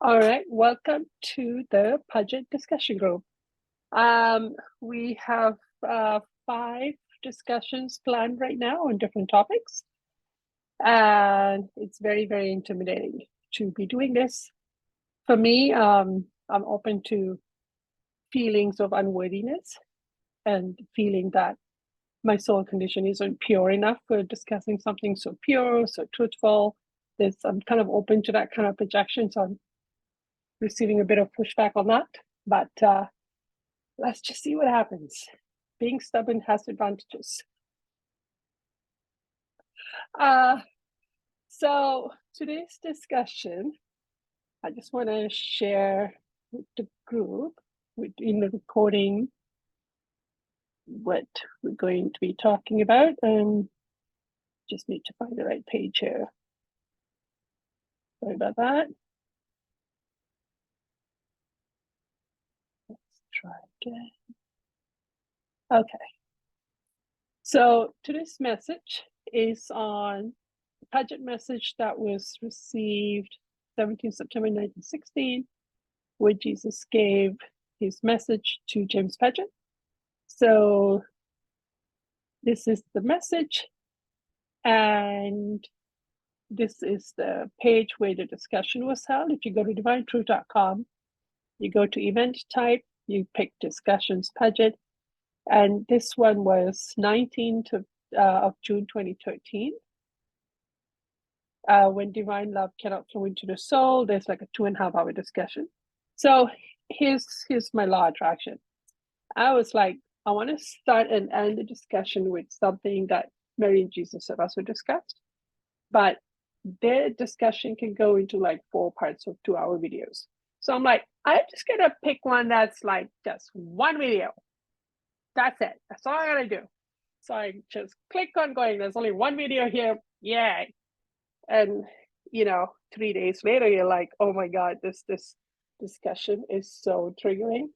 All right, welcome to the Padgett discussion group. We have 5 discussions planned right now on different topics, and it's very, very intimidating to be doing this. For me, I'm open to feelings of unworthiness and feeling that my soul condition isn't pure enough for discussing something so pure, so truthful. I'm kind of open to that kind of projection, so I'm receiving a bit of pushback on that, but let's just see what happens. Being stubborn has advantages. So today's discussion, I just want to share with the group in the recording what we're going to be talking about, and just need to find the right page here. Sorry about that. Let's try again. Okay. So today's message is on the Padgett message that was received 17 September 1916, where Jesus gave his message to James Padgett. So this is the message, and this is the page where the discussion was held. If you go to divinetruth.com, you go to event type, you pick discussions Padgett, and this one was 19th of June 2013. When divine love cannot flow into the soul, there's like a 2.5-hour discussion. So here's my law of attraction. I was like, I want to start and end the discussion with something that Mary and Jesus have also discussed, but their discussion can go into like 4 parts of 2-hour videos. So I'm like, I'm just gonna pick one that's like just one video. That's it. That's all I gotta do. So I just click on going. There's only one video here. Yay! And 3 days later, you're like, oh my God, this discussion is so triggering.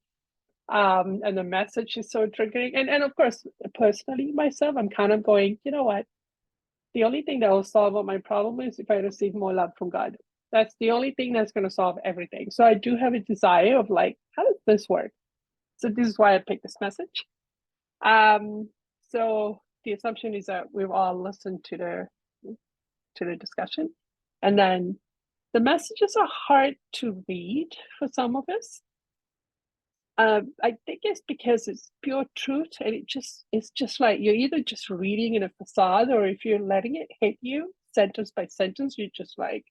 And the message is so triggering. And of course, personally, myself, I'm kind of going, you know what? The only thing that will solve all my problem is if I receive more love from God. That's the only thing that's going to solve everything. So I do have a desire of like, how does this work? So this is why I picked this message. So the assumption is that we've all listened to the discussion, and then the messages are hard to read for some of us. I think it's because it's pure truth, and it's just like you're either just reading in a facade, or if you're letting it hit you sentence by sentence, you're just like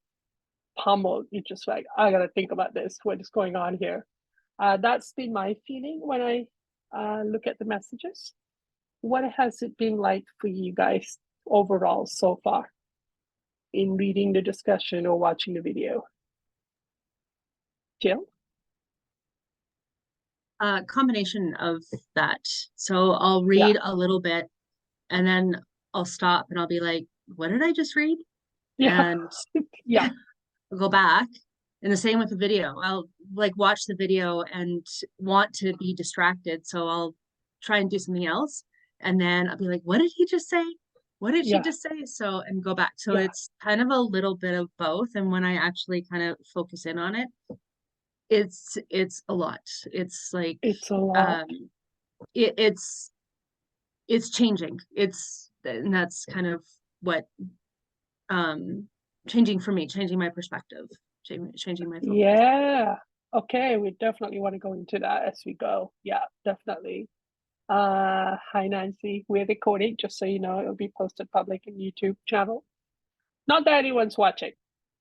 pummeled. You're just like, I gotta think about this. What is going on here? That's been my feeling when I look at the messages. What has it been like for you guys overall so far in reading the discussion or watching the video? Jill? Combination of that. So I'll read a little bit and then I'll stop and I'll be like, what did I just read? Yeah. And Yeah. I'll go back. And the same with the video. I'll like watch the video and want to be distracted. So I'll try and do something else. And then I'll be like, what did he just say? What did she Yeah. just say? So, and go back. So Yeah. it's kind of a little bit of both. And when I actually kind of focus in on it, it's a lot. It's like It's a lot. it's changing. And that's kind of what changing for me, changing my perspective, changing my focus. Yeah. Okay, we definitely want to go into that as we go. Yeah, definitely. Hi Nancy, we're recording, just so you know. It'll be posted public in YouTube channel. Not that anyone's watching.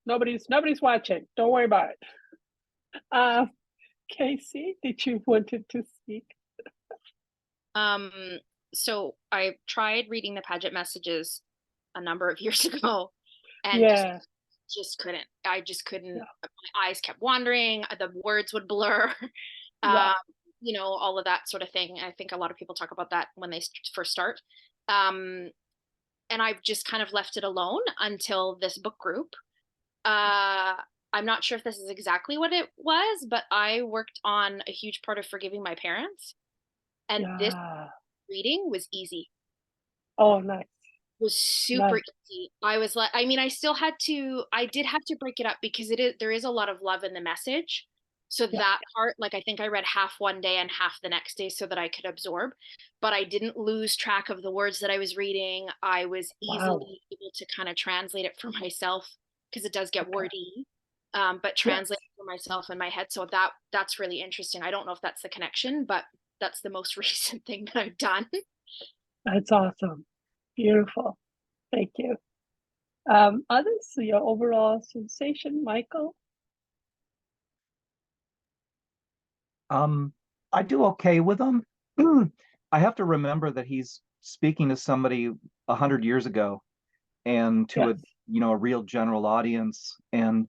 Nobody's watching. Don't worry about it. Casey, did you wanted to speak? So I tried reading the Padgett messages a number of years ago, and Yeah. just couldn't. I just couldn't. Yeah. My eyes kept wandering. The words would blur. Yeah. All of that sort of thing. I think a lot of people talk about that when they first start. And I've just kind of left it alone until this book group. I'm not sure if this is exactly what it was, but I worked on a huge part of forgiving my parents, and this Yeah. reading was easy. Oh, nice. was super Nice. easy. I was like, I mean, I did have to break it up because there is a lot of love in the message. So Yeah. that part, like, I think I read half one day and half the next day so that I could absorb, but I didn't lose track of the words that I was reading. I was Wow. easily able to kind of translate it for myself because it does get Okay. wordy, but Yes. translate it for myself in my head. So that's really interesting. I don't know if that's the connection, but that's the most recent thing that I've done. That's awesome. Beautiful. Thank you. Others, your overall sensation, Michael? I do okay with him. I have to remember that he's speaking to somebody 100 years ago and to Yes. a real general audience, and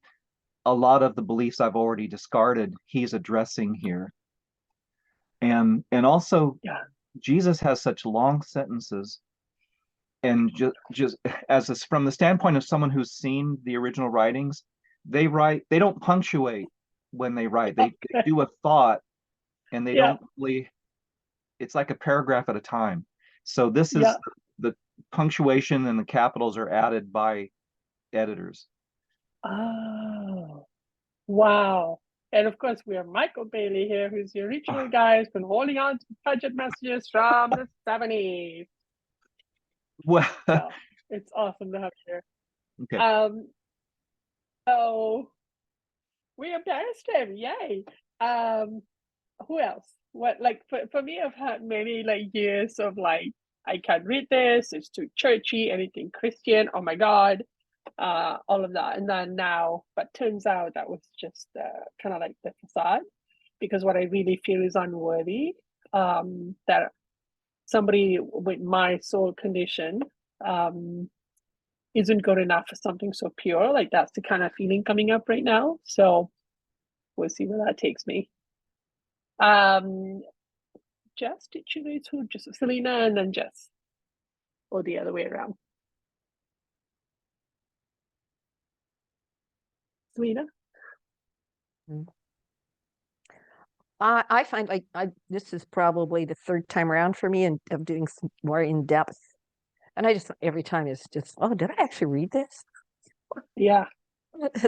a lot of the beliefs I've already discarded, he's addressing here. And also Yeah. Jesus has such long sentences, and just as this, from the standpoint of someone who's seen the original writings, they don't punctuate when they write. They do a thought, and they Yeah. don't really, it's like a paragraph at a time. So this Yeah. is the punctuation and the capitals are added by editors. Oh, wow. And of course, we have Michael Bailey here, who's the original guy who's been holding on to Padgett Messages from the 70s. Well, So it's awesome to have you here. okay. So we embarrassed him. Yay. Who else? What, like, for me, I've had many like years of like, I can't read this, it's too churchy, anything Christian, oh my God, all of that. And then now, but turns out that was just kind of like the facade, because what I really feel is unworthy, that somebody with my soul condition isn't good enough for something so pure. Like, that's the kind of feeling coming up right now. So we'll see where that takes me. Jess, did you know who? Just Selena and then Jess, or the other way around? Selena? I find like this is probably the third time around for me and of doing some more in depth. And I just every time it's just, oh, did I actually read this? Yeah.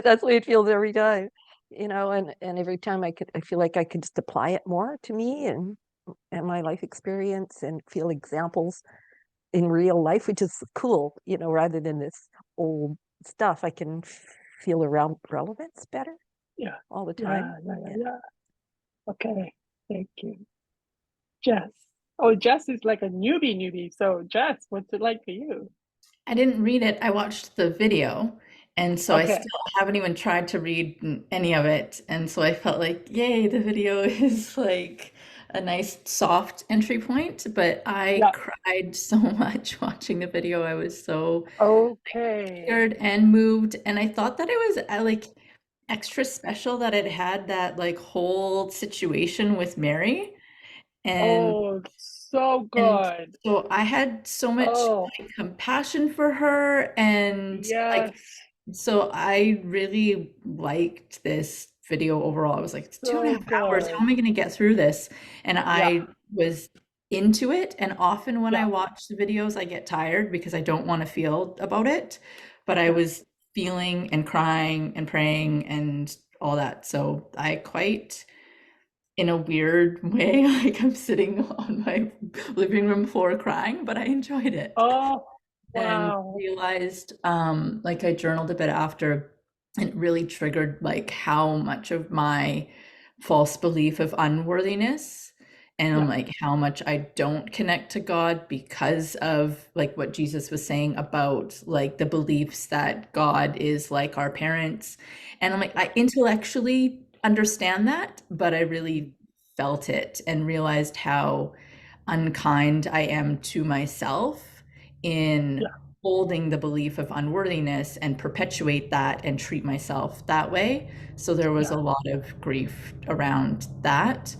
That's the way it feels every time, and every time I feel like I could just apply it more to me and my life experience and feel examples in real life, which is cool, rather than this old stuff. I can feel around relevance better Yeah. all the Yeah. time. Yeah. Okay. Thank you. Jess. Oh, Jess is like a newbie. So Jess, what's it like for you? I didn't read it. I watched the video. And so I Okay. still haven't even tried to read any of it. And so I felt like, yay, the video is like a nice soft entry point. But I Yeah. cried so much watching the video. I was so Okay. scared and moved. And I thought that it was like extra special that it had that like whole situation with Mary. And Oh, so and good. so I had so much Oh, like compassion for her and like yes. so I really liked this video overall. I was like, it's two and a So half hours. How good. am I going to get through this? And Yeah. I was into it. And often when I Yeah. watch the videos, I get tired because I don't want to feel about it. But I Okay. was feeling and crying and praying and all that. So I quite, in a weird way, like I'm sitting on my living room floor crying, but I enjoyed it Oh, and wow. realized like I journaled a bit after, and it really triggered like how much of my false belief of unworthiness Yeah. and like how much I don't connect to God because of like what Jesus was saying about like the beliefs that God is like our parents. And I'm like, I intellectually understand that, but I really felt it and realized how unkind I am to myself in Yeah. holding the belief of unworthiness and perpetuate that and treat myself that way. So there was Yeah. a lot of grief around that.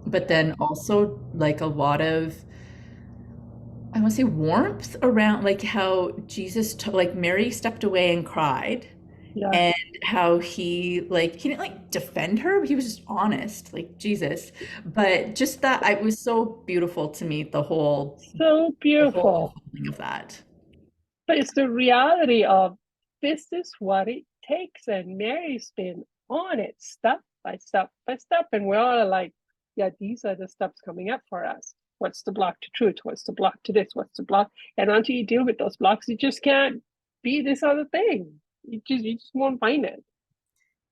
But Yeah. then also like a lot of, I want to say warmth around like how like Mary stepped away and cried Yes. and how he didn't like defend her, but he was just honest, like Jesus. But just that it was so beautiful to me, So the whole beautiful. unfolding of that. But it's the reality of this is what it takes. And Mary's been on it step by step by step. And we're all like, yeah, these are the steps coming up for us. What's the block to truth? What's the block to this? What's the block? And until you deal with those blocks, you just can't be this other thing. You just won't find it.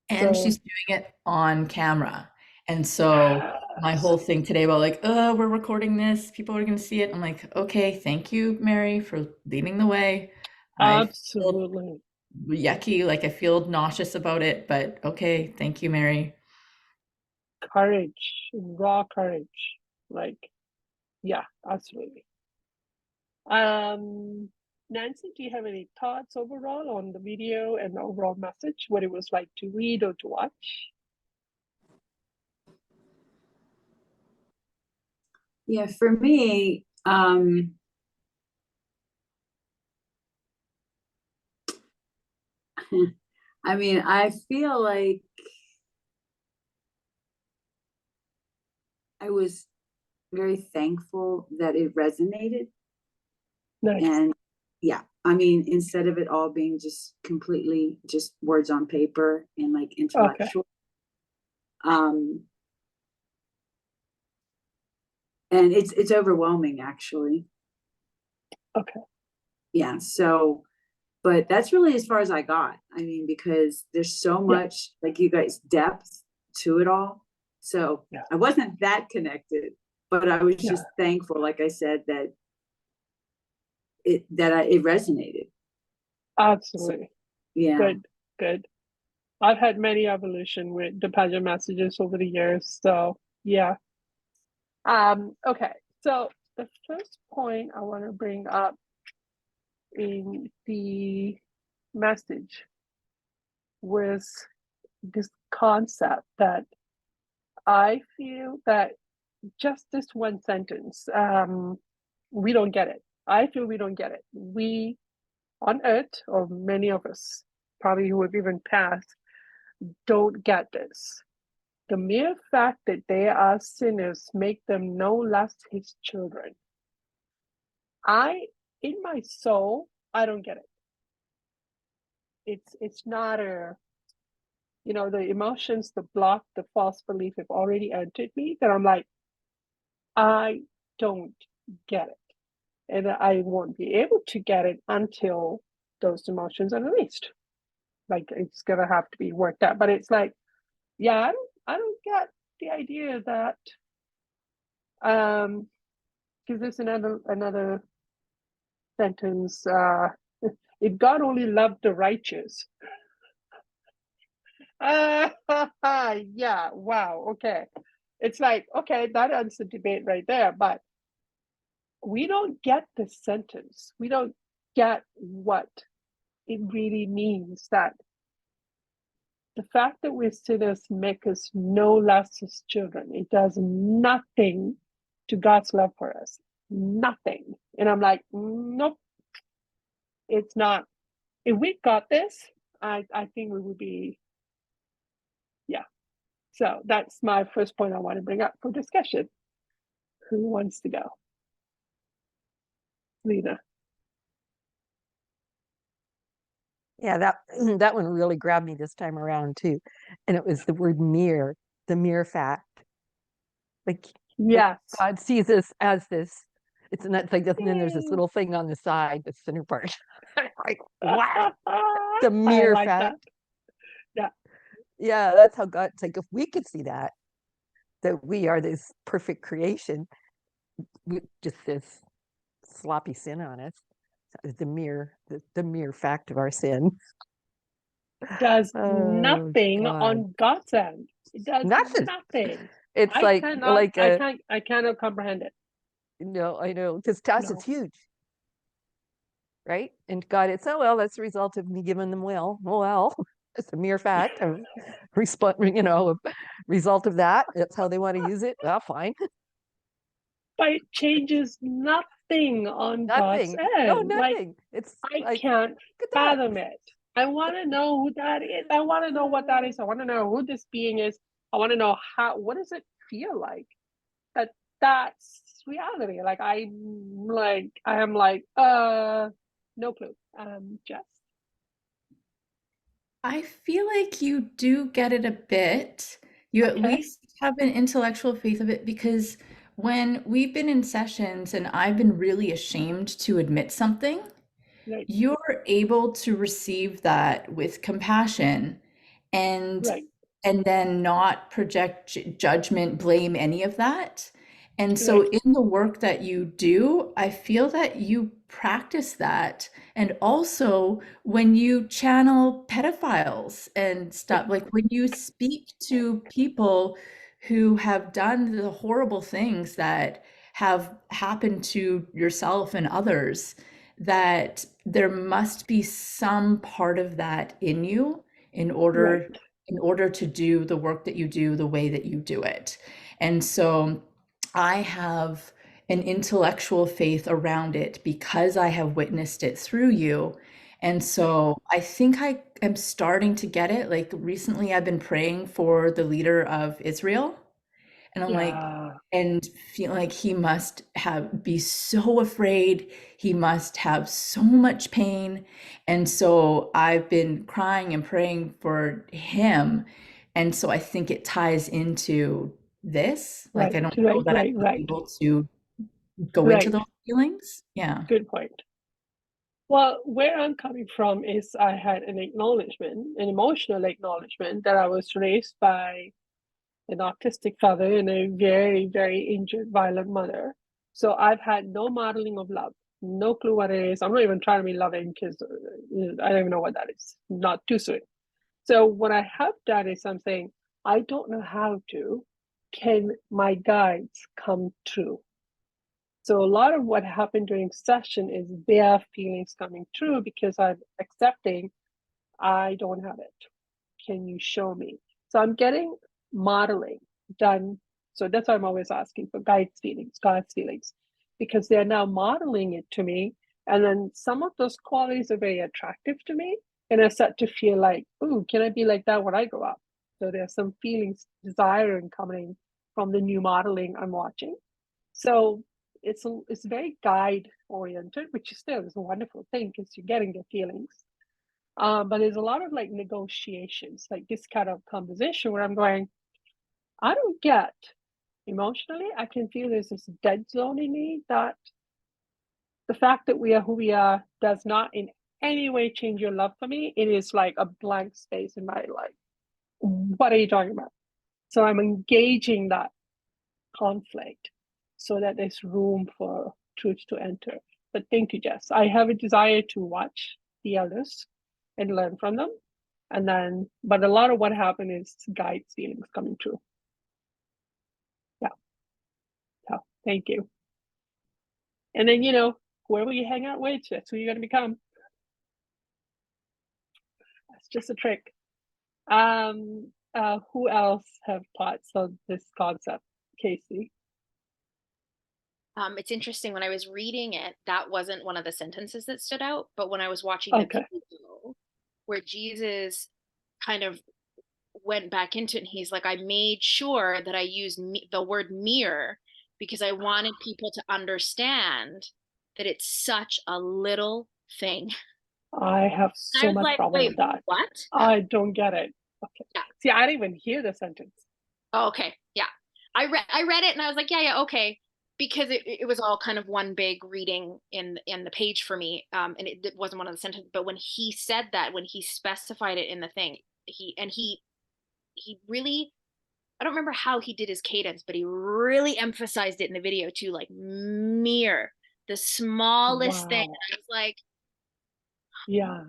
And So, she's doing it on camera. And so my yes, whole thing today about like, oh, we're recording this, people are going to see it. I'm like, okay, thank you, Mary, for leading the way. I feel absolutely. yucky, like I feel nauseous about it, but okay, thank you, Mary. Courage, raw courage. Like, yeah, absolutely. Nancy, do you have any thoughts overall on the video and the overall message, what it was like to read or to watch? Yeah, for me, I mean, I feel like I was very thankful that it resonated. Nice. And yeah, I mean, instead of it all being just completely just words on paper and like intellectual. And it's overwhelming actually. Okay. Yeah, so but that's really as far as I got. I mean, because there's so much, like you guys, depth to it all. So I wasn't that connected, but I was just thankful, like I said, that it resonated. Absolutely. So, yeah. Good. I've had many evolution with the Padgett Messages over the years. So yeah. Okay. So the first point I want to bring up in the message was this concept that I feel that just this one sentence, we don't get it. I feel we don't get it. We on earth, or many of us probably who have even passed, don't get this. The mere fact that they are sinners make them no less his children. In my soul, I don't get it. It's not the emotions, the block, the false belief have already entered me, that I'm like, I don't get it. And I won't be able to get it until those emotions are released. Like, it's gonna have to be worked out. But it's like, yeah, I don't get the idea that because there's another sentence, if God only loved the righteous. Yeah, wow, okay. It's like, okay, that ends the debate right there, but we don't get the sentence. We don't get what it really means, that the fact that we're sinners make us no less his children. It does nothing to God's love for us. Nothing. And I'm like, nope, it's not. If we got this, I think we would be, yeah. So that's my first point I want to bring up for discussion. Who wants to go? Lena. Yeah, that one really grabbed me this time around too. And it was the word mere, the mere fact. Like, Yes. God sees us as this. It's not like this, and then there's this little thing on the side, the center part. Like, wow. The mere I like fact. That. Yeah, that's how God, it's like if we could see that we are this perfect creation with just this sloppy sin on us. The mere fact of our sin Does nothing God. on God's end. It does Nothing. It's I cannot comprehend it. No, I know, because to us it's huge, right? And God, it's that's the result of me giving them will. Well, it's a mere fact of a result of that. That's how they want to use it. Well, fine. But it changes nothing on God's end. No, nothing. I can't fathom it. I want to know who that is. I want to know what that is. I want to know who this being is. I want to know what does it feel like? That's reality. Like, I am like, no clue. Jess? I feel like you do get it a bit. You at Okay. least have an intellectual faith of it, because when we've been in sessions and I've been really ashamed to admit something, Right, you're able to receive that with compassion and right, and then not project judgment, blame, any of that. And so right, in the work that you do, I feel that you practice that. And also when you channel pedophiles and stuff, like when you speak to people who have done the horrible things that have happened to yourself and others, that there must be some part of that in you in right, order to do the work that you do the way that you do it. And so I have an intellectual faith around it because I have witnessed it through you. And so I think I am starting to get it. Like recently, I've been praying for the leader of Israel. And I'm like, yeah, and feel like he must be so afraid. He must have so much pain. And so I've been crying and praying for him. And so I think it ties into this. Like, I right, don't know right, that right, I'm right, able to go into right. those feelings. Yeah. Good point. Well, where I'm coming from is I had an acknowledgement, an emotional acknowledgement that I was raised by an autistic father and a very, very injured, violent mother. So I've had no modeling of love, no clue what it is. I'm not even trying to be loving because I don't even know what that is. Not too soon. So what I have done is I'm saying, I don't know how to. Can my guides come true? So a lot of what happened during session is their feelings coming true because I'm accepting I don't have it. Can you show me? So I'm getting modeling done. So that's why I'm always asking for guides' feelings, God's feelings, because they're now modeling it to me. And then some of those qualities are very attractive to me. And I start to feel like, ooh, can I be like that when I grow up? So there's some feelings, desire and coming from the new modeling I'm watching. So it's very guide oriented, which is still is a wonderful thing because you're getting the feelings. But there's a lot of like negotiations, like this kind of conversation where I'm going, I don't get emotionally, I can feel there's this dead zone in me that the fact that we are who we are does not in any way change your love for me. It is like a blank space in my life. What are you talking about? So I'm engaging that conflict so that there's room for truth to enter. But thank you, Jess. I have a desire to watch the elders and learn from them. And then, but a lot of what happened is guides' feelings coming true. Yeah. So thank you. And then, whoever you hang out with, that's who you're going to become. That's just a trick. Who else have thoughts on this concept? Casey? It's interesting, when I was reading it, that wasn't one of the sentences that stood out, but when I was watching the video where Jesus kind of went back into it, and he's like, I made sure that I used the word mirror because I wanted people to understand that it's such a little thing. I have so much problem with that. What? I don't get it. Okay. Yeah. See, I didn't even hear the sentence. Oh, okay. Yeah. I read it and I was like, yeah, okay. Because it was all kind of one big reading in the page for me. And it wasn't one of the sentences, but when he said that, when he specified it in the thing, he really, I don't remember how he did his cadence, but he really emphasized it in the video too, like mirror, the smallest thing. And I was like, yeah.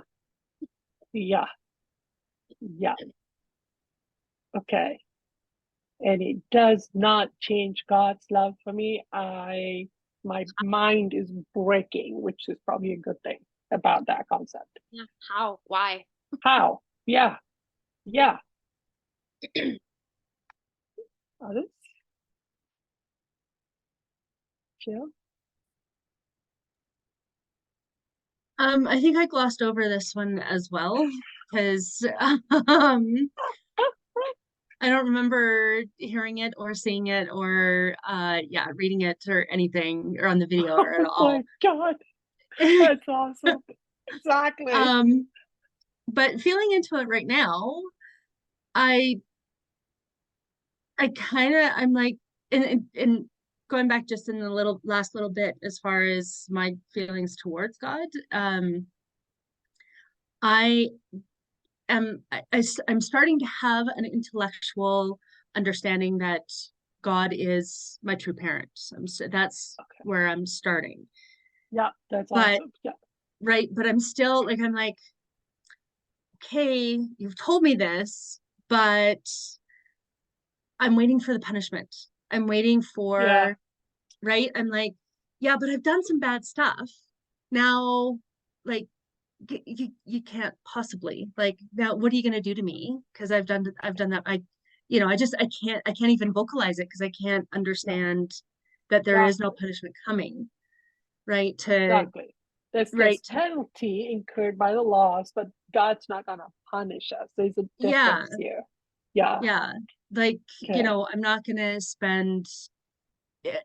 Okay. And it does not change God's love for me. My mind is breaking, which is probably a good thing about that concept. yeah, how? Why? How? Yeah. Others? Jill? I think I glossed over this one as well because I don't remember hearing it or seeing it or reading it or anything or on the video or at Oh all. my God, that's awesome. Exactly. But feeling into it right now, I I'm like, and going back just in the last little bit as far as my feelings towards God, I am I'm starting to have an intellectual understanding that God is my true parent. That's where I'm starting. Yeah, that's But awesome. Yeah. right, but I'm still like, I'm like, okay, you've told me this, but I'm waiting for the punishment. I'm waiting for, Yeah. right? I'm like, yeah, but I've done some bad stuff. Now, like, you can't possibly, like, now what are you going to do to me? Because I've done that. I can't even vocalize it because I can't understand that there is no punishment coming, right? Exactly. There's Right. penalty incurred by the laws, but God's not gonna punish us. There's a Yeah. difference here. Yeah. Yeah. Like, Okay. I'm not gonna spend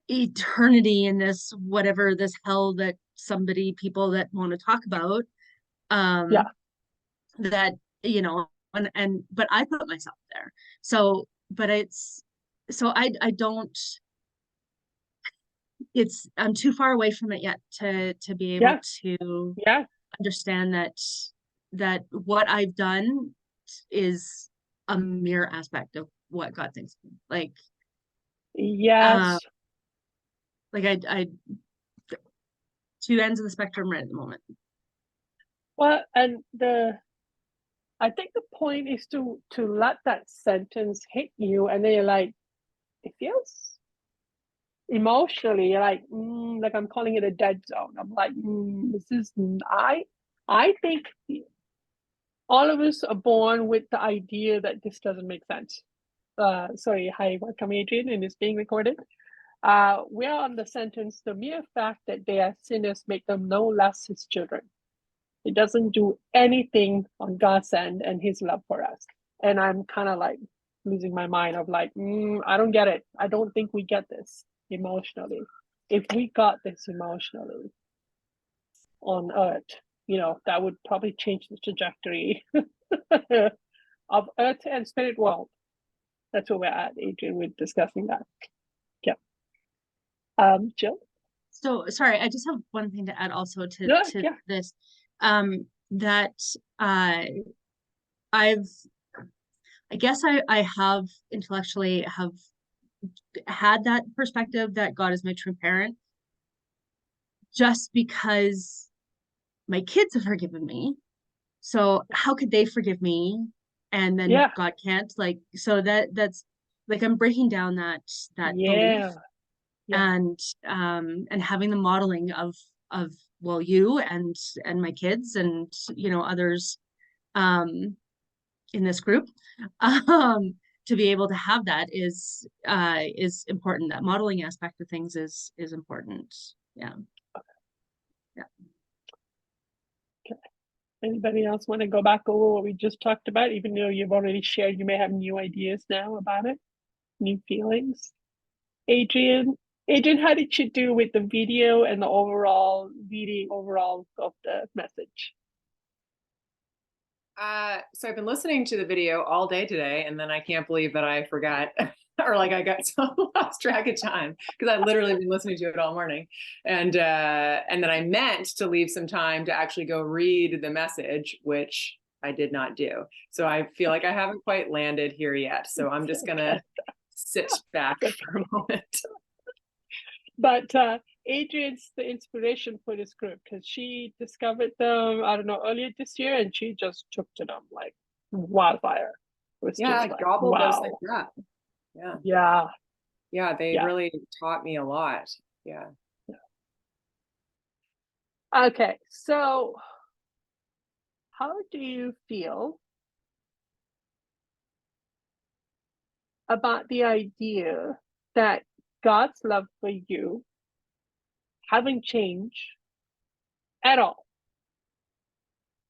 eternity in this whatever, this hell that people that want to talk about. Yeah. That, and but I put myself there. So, but I don't, I'm too far away from it yet to be able to Yeah. understand that what I've done is a mere aspect of what God thinks of me. Like, Yes. like I two ends of the spectrum right at the moment. Well, and I think the point is to let that sentence hit you, and then you're like, it feels emotionally like I'm calling it a dead zone. I'm like, this is I think all of us are born with the idea that this doesn't make sense. Sorry, hi, welcome Adrian, and it's being recorded. We're on the sentence, the mere fact that they are sinners make them no less his children. It doesn't do anything on God's end and his love for us. And I'm kind of like losing my mind of like, I don't get it. I don't think we get this emotionally. If we got this emotionally on earth, that would probably change the trajectory of earth and spirit world. That's where we're at, Adrian. We're discussing that. Yeah. Jill? So sorry, I just have one thing to add also to this. That I guess I have intellectually have had that perspective that God is my true parent, just because my kids have forgiven me. So how could they forgive me and then God can't? Like, so that's like, I'm breaking down that belief. And having the modeling of well, you and my kids and others in this group, to be able to have that is important. That modeling aspect of things is important. Yeah. Okay. Anybody else want to go back over what we just talked about, even though you've already shared? You may have new ideas now about it, new feelings. Adrian, how did you do with the video and the overall reading of the message? So I've been listening to the video all day today, and then I can't believe that I forgot or like I got so lost track of time because I've literally been listening to it all morning. And then I meant to leave some time to actually go read the message, which I did not do. So I feel like I haven't quite landed here yet. So I'm just gonna sit back for a moment. But Adrian's the inspiration for this group because she discovered them, I don't know, earlier this year, and she just took to them like wildfire. It was just like, gobbled wow. those things up. Yeah, they really taught me a lot. Yeah. Okay, so how do you feel about the idea that God's love for you haven't changed at all?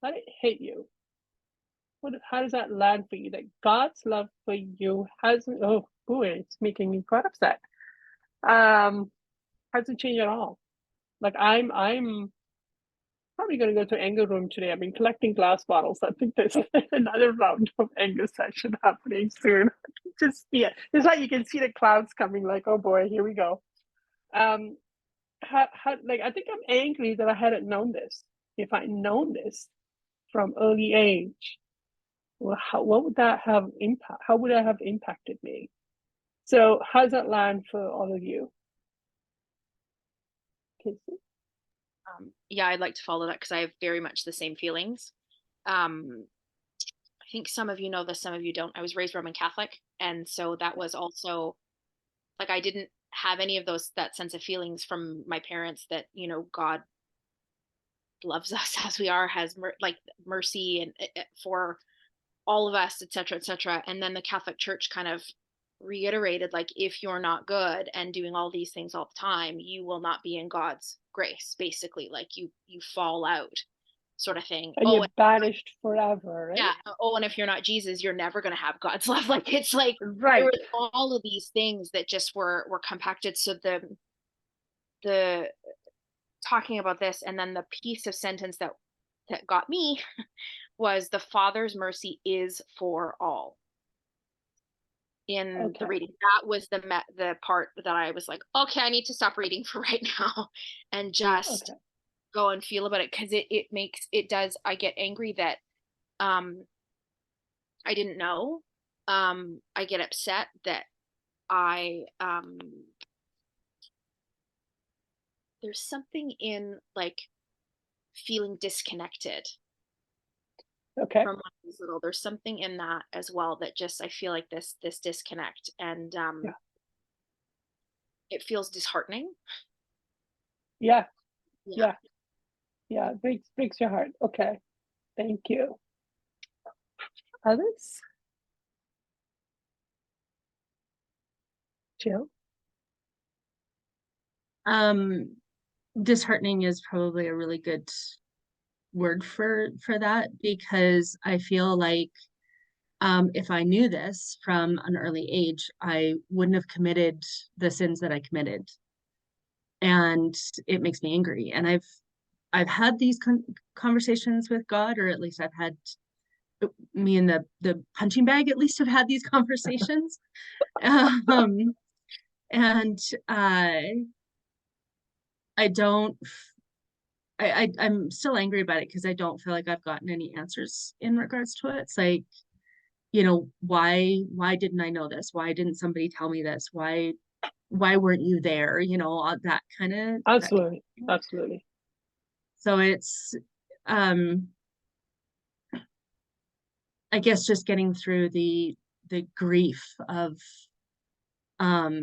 Let it hit you. How does that land for you? That God's love for you hasn't, oh boy, it's making me quite upset. Hasn't changed at all. Like I'm probably going to go to anger room today. I've been collecting glass bottles. I think there's another round of anger session happening soon. Just yeah, it's like you can see the clouds coming. Like, oh boy, here we go. Like I think I'm angry that I hadn't known this. If I'd known this from early age, well, what would that have impact? How would that have impacted me? So, how's that land for all of you? Casey? Yeah, I'd like to follow that because I have very much the same feelings. I think some of you know this, some of you don't. I was raised Roman Catholic, and so that was also like I didn't have any of that sense of feelings from my parents that, you know, God loves us as we are, has like mercy and for all of us, etc., etc. And then the Catholic Church kind of reiterated, like, if you're not good and doing all these things all the time, you will not be in God's grace, basically. Like you fall out, sort of thing. And you're banished forever, right? Yeah. Oh, and if you're not Jesus, you're never going to have God's love. Like it's like right. there were all of these things that just were compacted. So the talking about this, and then the piece of sentence that got me was the Father's mercy is for all. In the reading, that was the part that I was like, okay, I need to stop reading for right now and just go and feel about it, because it does. I get angry that I didn't know. I get upset that there's something in like feeling disconnected. Okay. From when I was little. There's something in that as well that just I feel like this disconnect, and it feels disheartening. Yeah. It breaks your heart. Okay, thank you. Others? Jill? Disheartening is probably a really good word for that, because I feel like if I knew this from an early age, I wouldn't have committed the sins that I committed, and it makes me angry. And I've had these conversations with God, or at least I've had me and the punching bag at least have had these conversations. And I'm still angry about it because I don't feel like I've gotten any answers in regards to it. It's like, you know, why didn't I know this? Why didn't somebody tell me this? Why weren't you there? You know, that kind of. Absolutely. So it's I guess just getting through the grief of not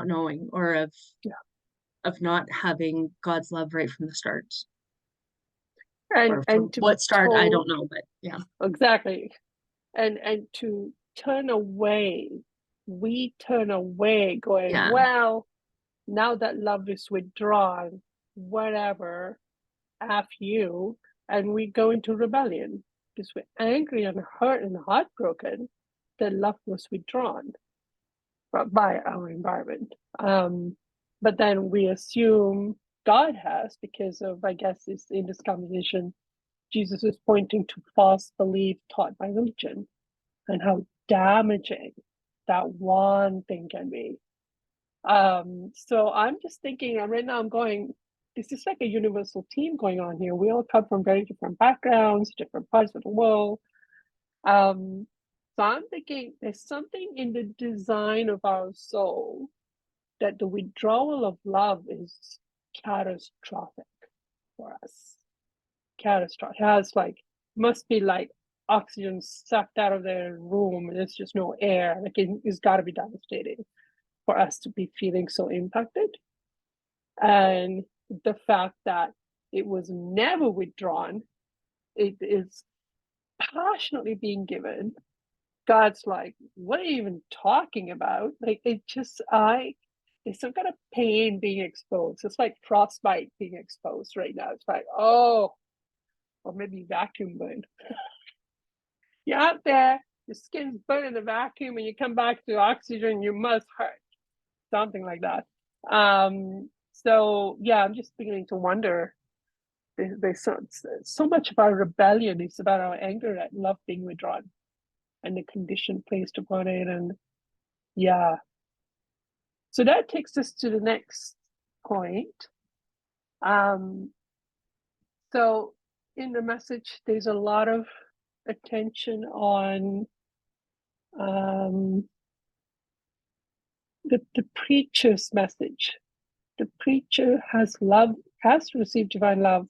knowing, or of not having God's love right from the start. And to what start, I don't know, but yeah. Exactly. And to turn away, we turn away going, well, now that love is withdrawn, whatever, F you, and we go into rebellion because we're angry and hurt and heartbroken that love was withdrawn by our environment. But then we assume God has, because of, I guess, in this conversation, Jesus is pointing to false belief taught by religion and how damaging that one thing can be. So I'm just thinking, right now I'm going, this is like a universal theme going on here. We all come from very different backgrounds, different parts of the world. So I'm thinking there's something in the design of our soul that the withdrawal of love is catastrophic for us. Catastrophic. It has must be like oxygen sucked out of the room and there's just no air. Like it's got to be devastating for us to be feeling so impacted. And the fact that it was never withdrawn, it is passionately being given. God's like, what are you even talking about? Like, it's some kind of pain being exposed. It's like frostbite being exposed right now. It's like, oh, or maybe vacuum burn. You're out there, your skin's burning in the vacuum, and you come back to oxygen, you must hurt. Something like that. So yeah, I'm just beginning to wonder. There's so much of our rebellion is about our anger at love being withdrawn and the condition placed upon it. And yeah. So that takes us to the next point. So in the message, there's a lot of attention on the preacher's message. The preacher has received divine love,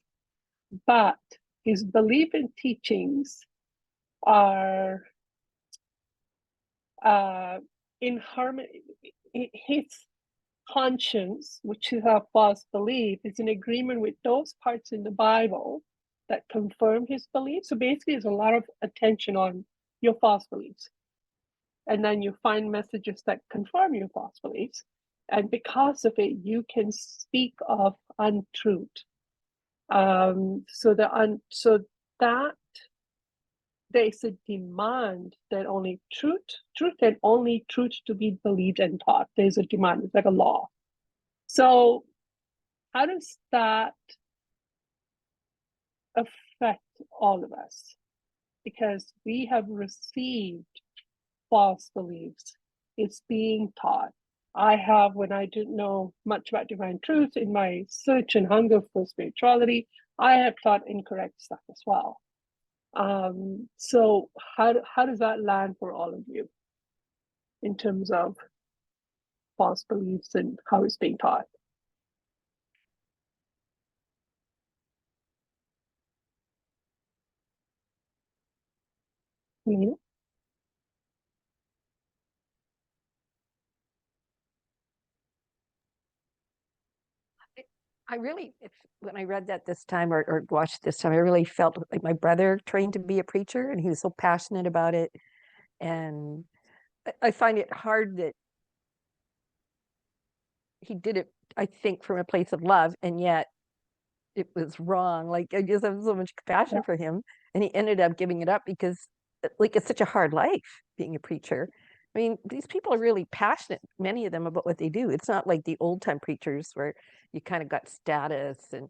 but his belief and teachings are in harmony. His conscience, which is our false belief, is in agreement with those parts in the Bible that confirm his belief. So basically, there's a lot of attention on your false beliefs. And then you find messages that confirm your false beliefs. And because of it, you can speak of untruth. So that there's a demand that only truth and only truth to be believed and taught. There's a demand, it's like a law. So how does that affect all of us? Because we have received false beliefs. It's being taught. I have, when I didn't know much about divine truth, in my search and hunger for spirituality, I have taught incorrect stuff as well. So how does that land for all of you in terms of false beliefs and how it's being taught? Mm-hmm. I really, when I read that this time or watched this time, I really felt like my brother trained to be a preacher and he was so passionate about it. And I find it hard that he did it, I think, from a place of love, and yet it was wrong. Like, I just have so much compassion for him, and he ended up giving it up because, like, it's such a hard life being a preacher. I mean, these people are really passionate, many of them, about what they do. It's not like the old time preachers where you kind of got status and,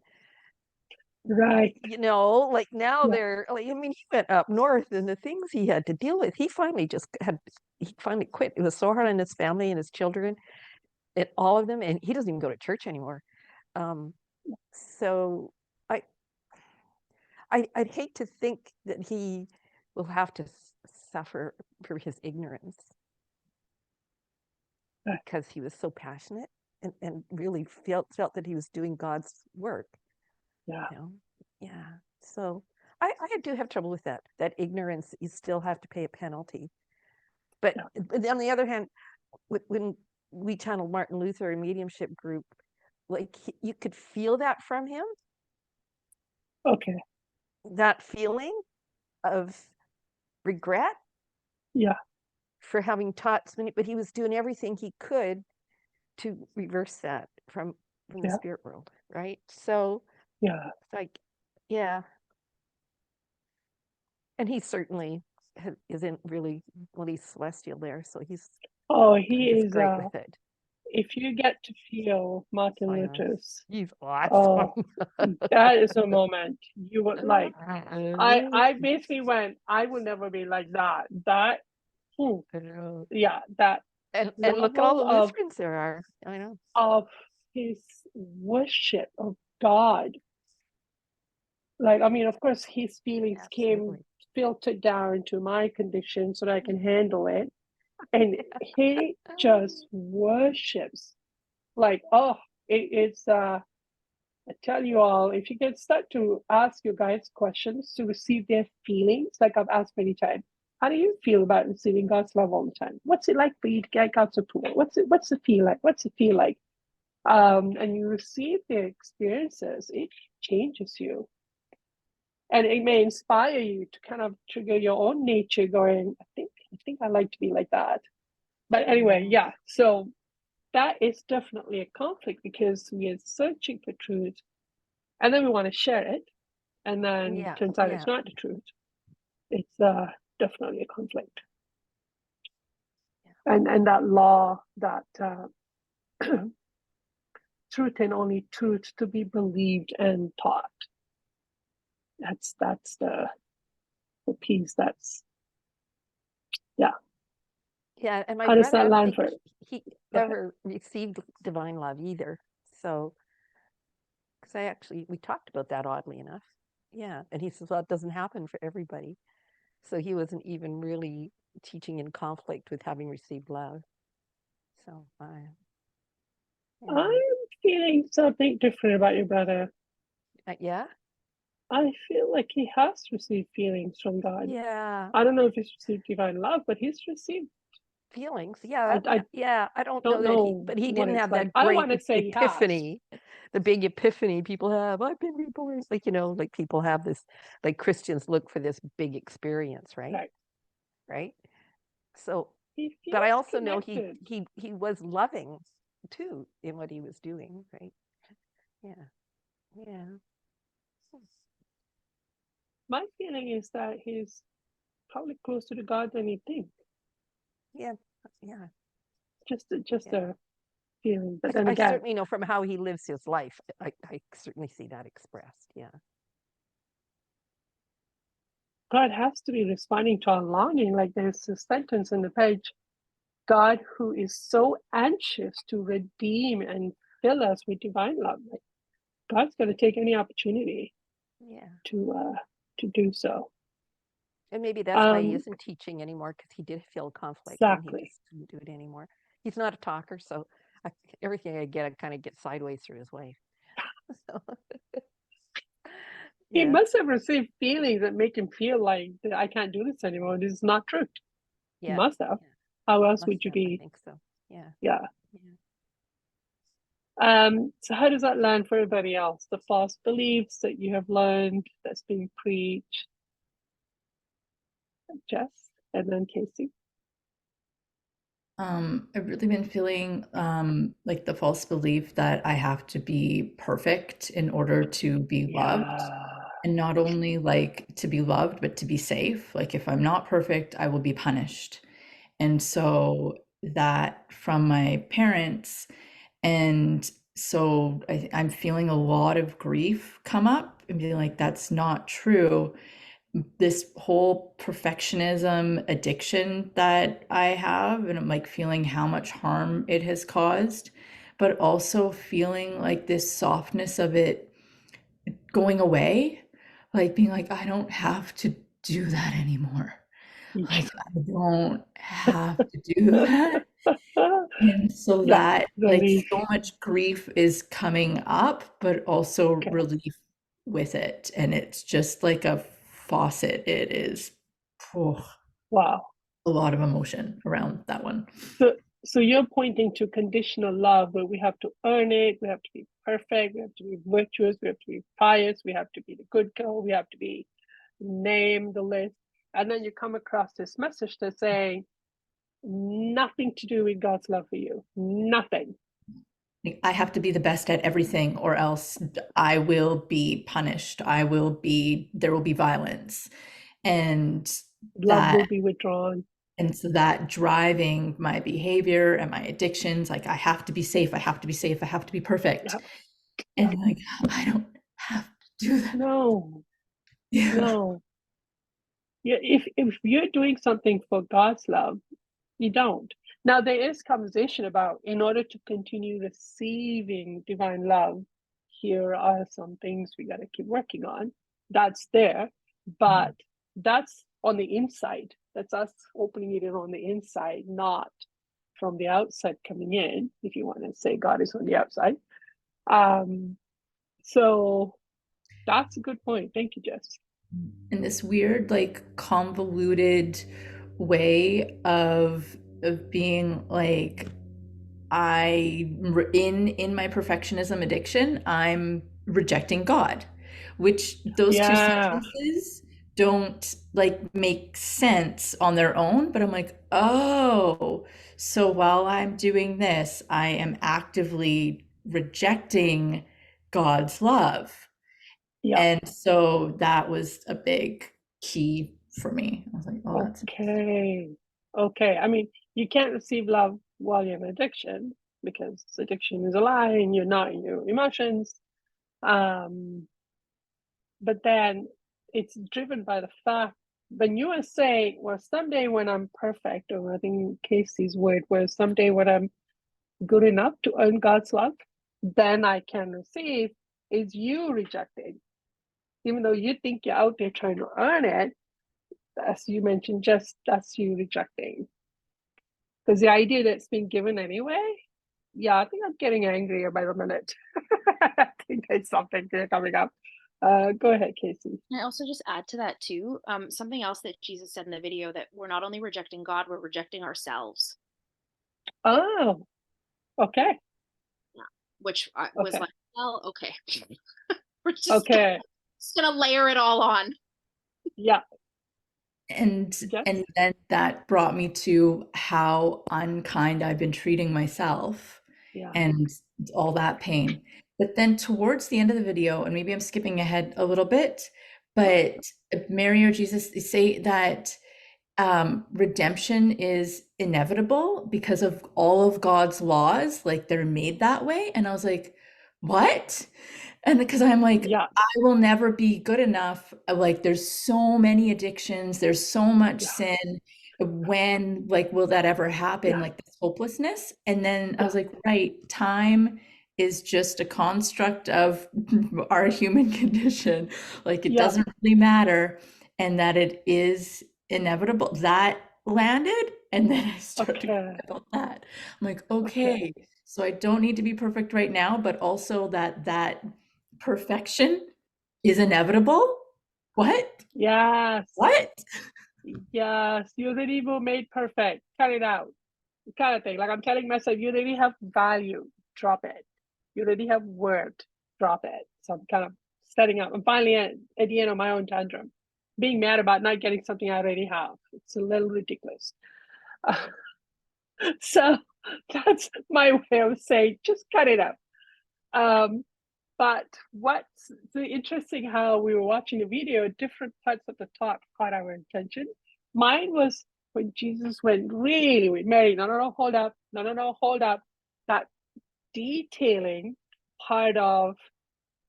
right, like now they're like, I mean, he went up north and the things he had to deal with, he finally quit. It was so hard on his family and his children and all of them, and he doesn't even go to church anymore. So I'd hate to think that he will have to suffer for his ignorance because he was so passionate and really felt that he was doing God's work. Yeah. Yeah. So I do have trouble with that ignorance. You still have to pay a penalty. But on the other hand, when we channeled Martin Luther in mediumship group, like you could feel that from him. Okay. That feeling of regret. Yeah. For having taught so many, but he was doing everything he could to reverse that from the spirit world, right? So yeah, it's like, yeah. And he certainly isn't really, well, he's celestial there, so he's he just is great with it. If you get to feel Martin Luther's, he's awesome. That is a moment you would like. I basically went, I will never be like that. That that and look at all the Lutherans there are. I know. Of his worship of God. Like, I mean, of course, his feelings came filtered down to my condition so that I can handle it. And he just worships. Like, it's I tell you all, if you can start to ask your guys questions to receive their feelings, like I've asked many times, how do you feel about receiving God's love all the time? What's it like for you to get God's approval? What's it feel like? What's it feel like? And you receive their experiences, it changes you. And it may inspire you to kind of trigger your own nature going, I think I like to be like that. But anyway, so that is definitely a conflict because we are searching for truth and then we want to share it. And then turns out it's not the truth. It's definitely a conflict. And that law that truth and only truth to be believed and taught. That's the piece that's, yeah. Yeah, and my How does brother, I that don't land think for it? he Go ahead. ever received divine love either. So, because we talked about that oddly enough. Yeah, and he says, well, it doesn't happen for everybody. So he wasn't even really teaching in conflict with having received love. So I'm yeah. feeling something different about your brother. Yeah, I feel like he has received feelings from God. yeah, I don't know if he's received divine love, but he's received. feelings. Yeah, I yeah. I don't know don't that know but he what didn't it's have like. that I great want to say he has. epiphany, the big epiphany people have. I've been reborn. Like, like people have this, like Christians look for this big experience, right? Right. Right. So, He but I feels also know connected. he was loving too in what he was doing, right? Yeah. Yeah. My feeling is that he's probably closer to God than you think. Yeah. Yeah. Just Yeah. a feeling. But then I again, certainly know from how he lives his life. I certainly see that expressed. Yeah. God has to be responding to our longing. Like there's a sentence in the page, God who is so anxious to redeem and fill us with divine love. Like God's going to take any opportunity Yeah. to do so. And maybe that's why he isn't teaching anymore, because he did feel conflict and he Exactly. just didn't do it anymore. He's not a talker, so everything I kind of get sideways through his wife. So, He yeah. must have received feelings that make him feel like I can't do this anymore. This is not truth. He Yeah. must have. Yeah. How else Must would you have, I be? think so. Yeah. Yeah. Yeah. So how does that land for everybody else? The false beliefs that you have learned that's being preached. Jess, and then Casey. I've really been feeling like the false belief that I have to be perfect in order to be loved. And not only like to be loved, but to be safe. Like if I'm not perfect, I will be punished. And so that from my parents. And so I'm feeling a lot of grief come up and being like, that's not true. This whole perfectionism addiction that I have, and I'm like feeling how much harm it has caused, but also feeling like this softness of it going away, like being like, I don't have to do that anymore. Like, I don't have to do that. And so Yeah, that, like, relief. so much grief is coming up, but also Okay. relief with it. And it's just like a faucet. It is Wow. a lot of emotion around that one. So you're pointing to conditional love where we have to earn it, we have to be perfect, we have to be virtuous, we have to be pious, we have to be the good girl, we have to be name the list. And then you come across this message that's saying nothing to do with God's love for you. Nothing. I have to be the best at everything, or else I will be punished. There will be violence. And Love will be withdrawn. And so that driving my behavior and my addictions, like I have to be safe, I have to be safe, I have to be perfect. Yeah. And like, I don't have to do that. No. Yeah. No. Yeah, if you're doing something for God's love, you don't. Now there is conversation about, in order to continue receiving divine love, here are some things we got to keep working on. That's there, but that's on the inside. That's us opening it in on the inside, not from the outside coming in, if you want to say God is on the outside. So that's a good point. Thank you, Jess. In this weird, like convoluted way of being like, in my perfectionism addiction, I'm rejecting God, which those two sentences don't like make sense on their own, but I'm like, oh, so while I'm doing this, I am actively rejecting God's love. Yeah. And so that was a big key for me. I was like, oh, that's okay. I mean, you can't receive love while you have an addiction. because addiction is a lie and you're not in your emotions. But then it's driven by the fact when you are saying, well, someday when I'm perfect, or I think Casey's word was someday when I'm good enough to earn God's love, then I can receive, is you rejecting. Even though you think you're out there trying to earn it, as you mentioned, just that's you rejecting. Because the idea that it's been given anyway, yeah, I think I'm getting angrier by the minute. I think there's something there coming up. Go ahead, Casey. And I also just add to that too, something else that Jesus said in the video, that we're not only rejecting God, we're rejecting ourselves. Oh, okay. Yeah. Which was Okay. like, well, okay. We're just Okay. gonna layer it all on. Yeah. And Yes. and then that brought me to how unkind I've been treating myself Yeah. and all that pain. But then towards the end of the video, and maybe I'm skipping ahead a little bit, but Mary or Jesus, they say that redemption is inevitable because of all of God's laws, like they're made that way. And I was like, what? And because I'm like, Yeah. I will never be good enough. Like, there's so many addictions, there's so much Yeah. sin. When, like, will that ever happen? Yeah. Like, this hopelessness. And then I Yeah. was like, right, time is just a construct of our human condition. Like, it Yeah. doesn't really matter, and that it is inevitable. That landed, and then I started to Okay. think about that. I'm like, Okay. okay, so I don't need to be perfect right now, but also that perfection is inevitable. What? Yes. What? Yes. You're the evil made perfect. Cut it out. Kind of thing. Like I'm telling myself, you already have value. Drop it. You already have worth. Drop it. So I'm kind of setting up. I'm finally at the end of my own tantrum, being mad about not getting something I already have. It's a little ridiculous. So that's my way of saying, just cut it out. But what's the interesting how we were watching the video, different parts of the talk caught our attention. Mine was when Jesus went really with Mary, no, hold up, no, hold up. That detailing part of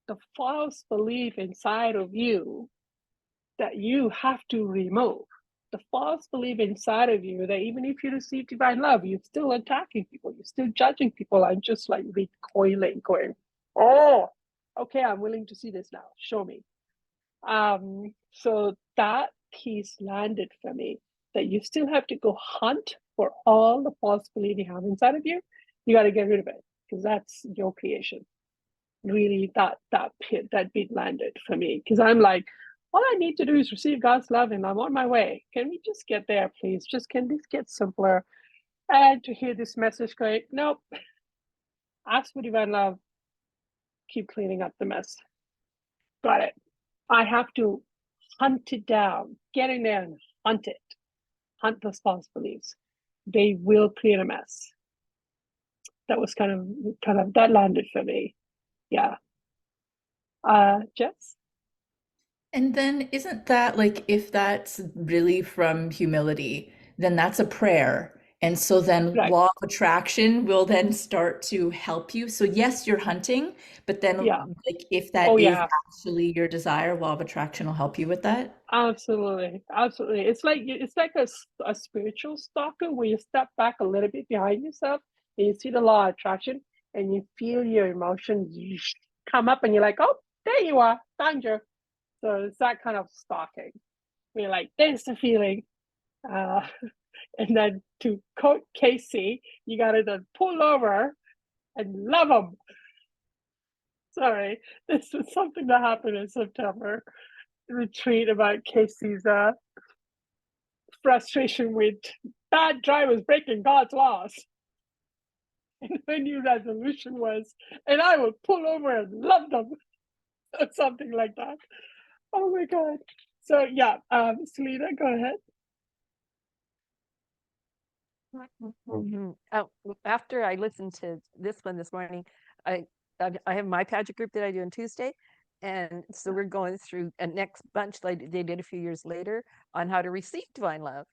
the false belief inside of you that you have to remove. The false belief inside of you that even if you receive divine love, you're still attacking people, you're still judging people, and just like recoiling, going, oh, okay, I'm willing to see this now. Show me. So that piece landed for me, that you still have to go hunt for all the false belief you have inside of you. You got to get rid of it because that's your creation. Really, that bit landed for me because I'm like, all I need to do is receive God's love and I'm on my way. Can we just get there, please? Just can this get simpler? And to hear this message going, nope, ask for divine love, keep cleaning up the mess. Got it. I have to hunt it down, get in there and hunt it. Hunt those false beliefs. They will create a mess. That was kind of that landed for me. Yeah. Jess? And then isn't that like, if that's really from humility, then that's a prayer. And so then Right. law of attraction will then start to help you. So yes, you're hunting, but then Yeah. like if that Oh, is yeah. actually your desire, law of attraction will help you with that. Absolutely. It's like a spiritual stalker where you step back a little bit behind yourself and you see the law of attraction and you feel your emotions come up and you're like, oh, there you are, found you. So it's that kind of stalking. We're like, there's the feeling. And then to quote Casey, you got to then pull over and love them. Sorry, this was something that happened in September retreat about Casey's frustration with bad drivers breaking God's laws. And the new resolution was, and I will pull over and love them, or something like that. Oh my God. So yeah, Selena, go ahead. After I listened to this one this morning, I have my Padgett group that I do on Tuesday, and so we're going through a next bunch like they did a few years later on how to receive divine love,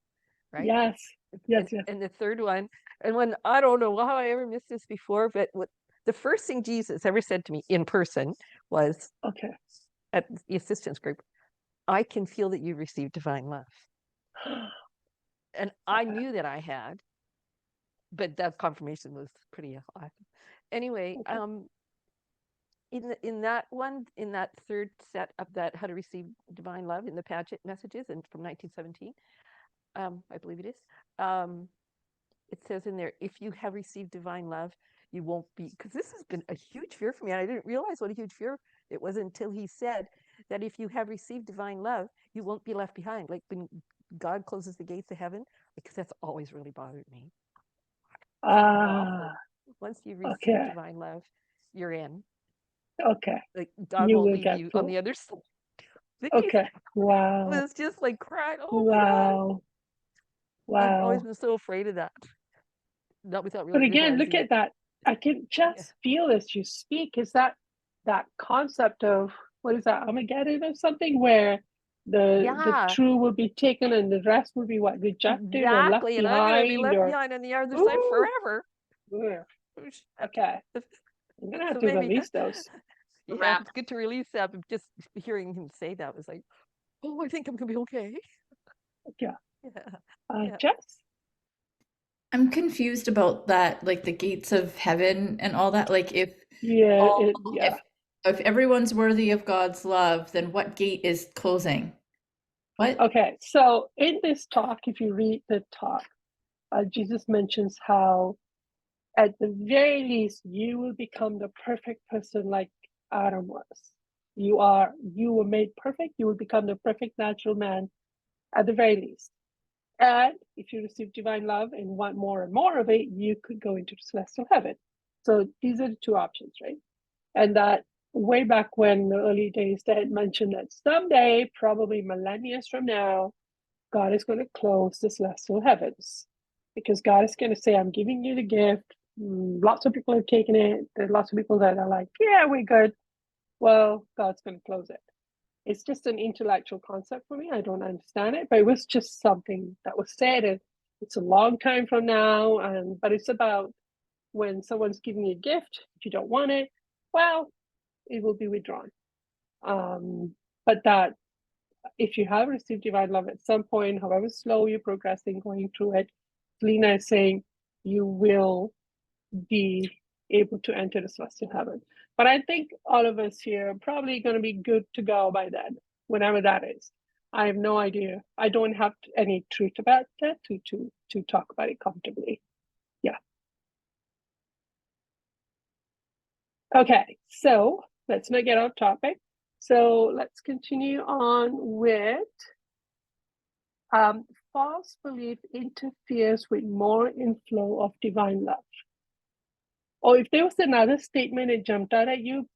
right? Yes. Yes, yes. And the third one, and when I don't know how I ever missed this before, but what the first thing Jesus ever said to me in person was Okay. at the assistance group, I can feel that you received divine love. And I knew that I had, but that confirmation was pretty high. Anyway, Okay. in that third set of that how to receive divine love in the Padgett Messages and from 1917, I believe it is. It says in there, if you have received divine love, you won't be, because this has been a huge fear for me. And I didn't realize what a huge fear it was until he said that if you have received divine love, you won't be left behind. Like when God closes the gates of heaven, because that's always really bothered me. Ah, Once you receive okay. divine love, you're in. Okay. Like God You won't will leave get you on through. the other side. Okay. I Wow. was just like crying. Oh my God. Wow. I've always Wow. been so afraid of that. Not without But really again, look realizing at it. that. I can just feel as you speak, is that concept of, what is that, Armageddon or something, where the Yeah, true will be taken and the rest will be what, rejected or left exactly. And I'm going to be behind left or behind on the other side ooh, forever. ugh. Shit. Okay. I'm gonna have So to maybe, release those. yeah, Wrap. it's good to release that. But just hearing him say that was like, oh, I think I'm going to be okay. Yeah. Yeah. Yeah. Jess? I'm confused about that, like the gates of heaven and all that. Like Yeah, all yeah. if everyone's worthy of God's love, then what gate is closing? What? Okay, so in this talk, if you read the talk, Jesus mentions how at the very least you will become the perfect person like Adam was. You were made perfect, you will become the perfect natural man at the very least. And if you receive divine love and want more and more of it, you could go into celestial heaven. So these are the two options, right? And that way back when, in the early days, they had mentioned that someday, probably millennia from now, God is going to close the celestial heavens because God is going to say, I'm giving you the gift. Lots of people have taken it. There's lots of people that are like, yeah, we're good. Well, God's going to close it. It's just an intellectual concept for me. I don't understand it, but it was just something that was said. And it's a long time from now. But it's about when someone's giving you a gift, if you don't want it, well, it will be withdrawn. But that if you have received divine love at some point, however slow you're progressing, going through it, Lena is saying you will be able to enter the celestial heaven. But I think all of us here are probably going to be good to go by then, whenever that is. I have no idea. I don't have any truth about that to talk about it comfortably. Yeah. Okay, so let's not get off topic. So let's continue on with false belief interferes with more inflow of divine love. Or if there was another statement that jumped out at you,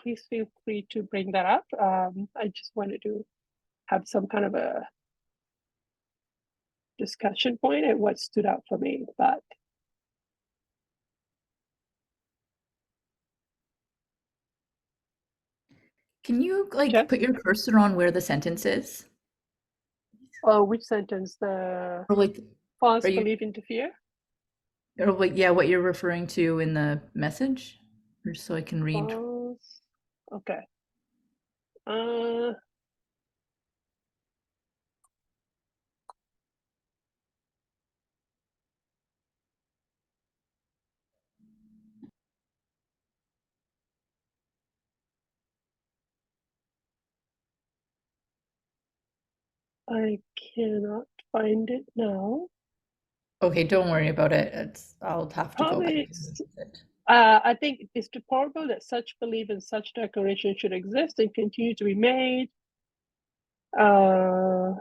please feel free to bring that up. I just wanted to have some kind of a discussion point at what stood out for me. But Can you like Jeff? put your cursor on where the sentence is? Oh, which sentence? The Or like false are you belief interfere? or like yeah, what you're referring to in the message? Just so I can read. False. Okay. Uh, I cannot find it now. Okay, don't worry about it. I'll have to go back Probably and it's, read it. I think it's deplorable that such belief and such declaration should exist and continue to be made. And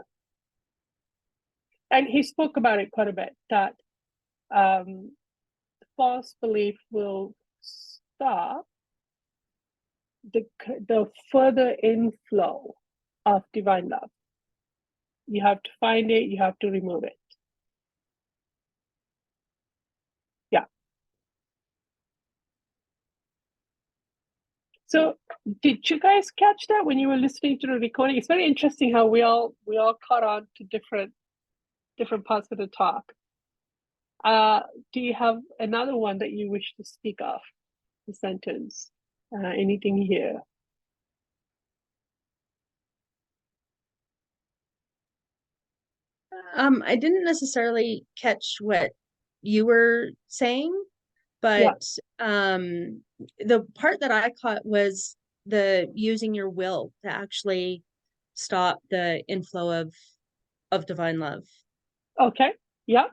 he spoke about it quite a bit, that false belief will stop the further inflow of divine love. You have to find it, you have to remove it. Yeah. So did you guys catch that when you were listening to the recording? It's very interesting how we all caught on to different parts of the talk. Do you have another one that you wish to speak of? The sentence. Anything here? I didn't necessarily catch what you were saying, Yeah. but the part that I caught was the using your will to actually stop the inflow of divine love. Okay. Yeah.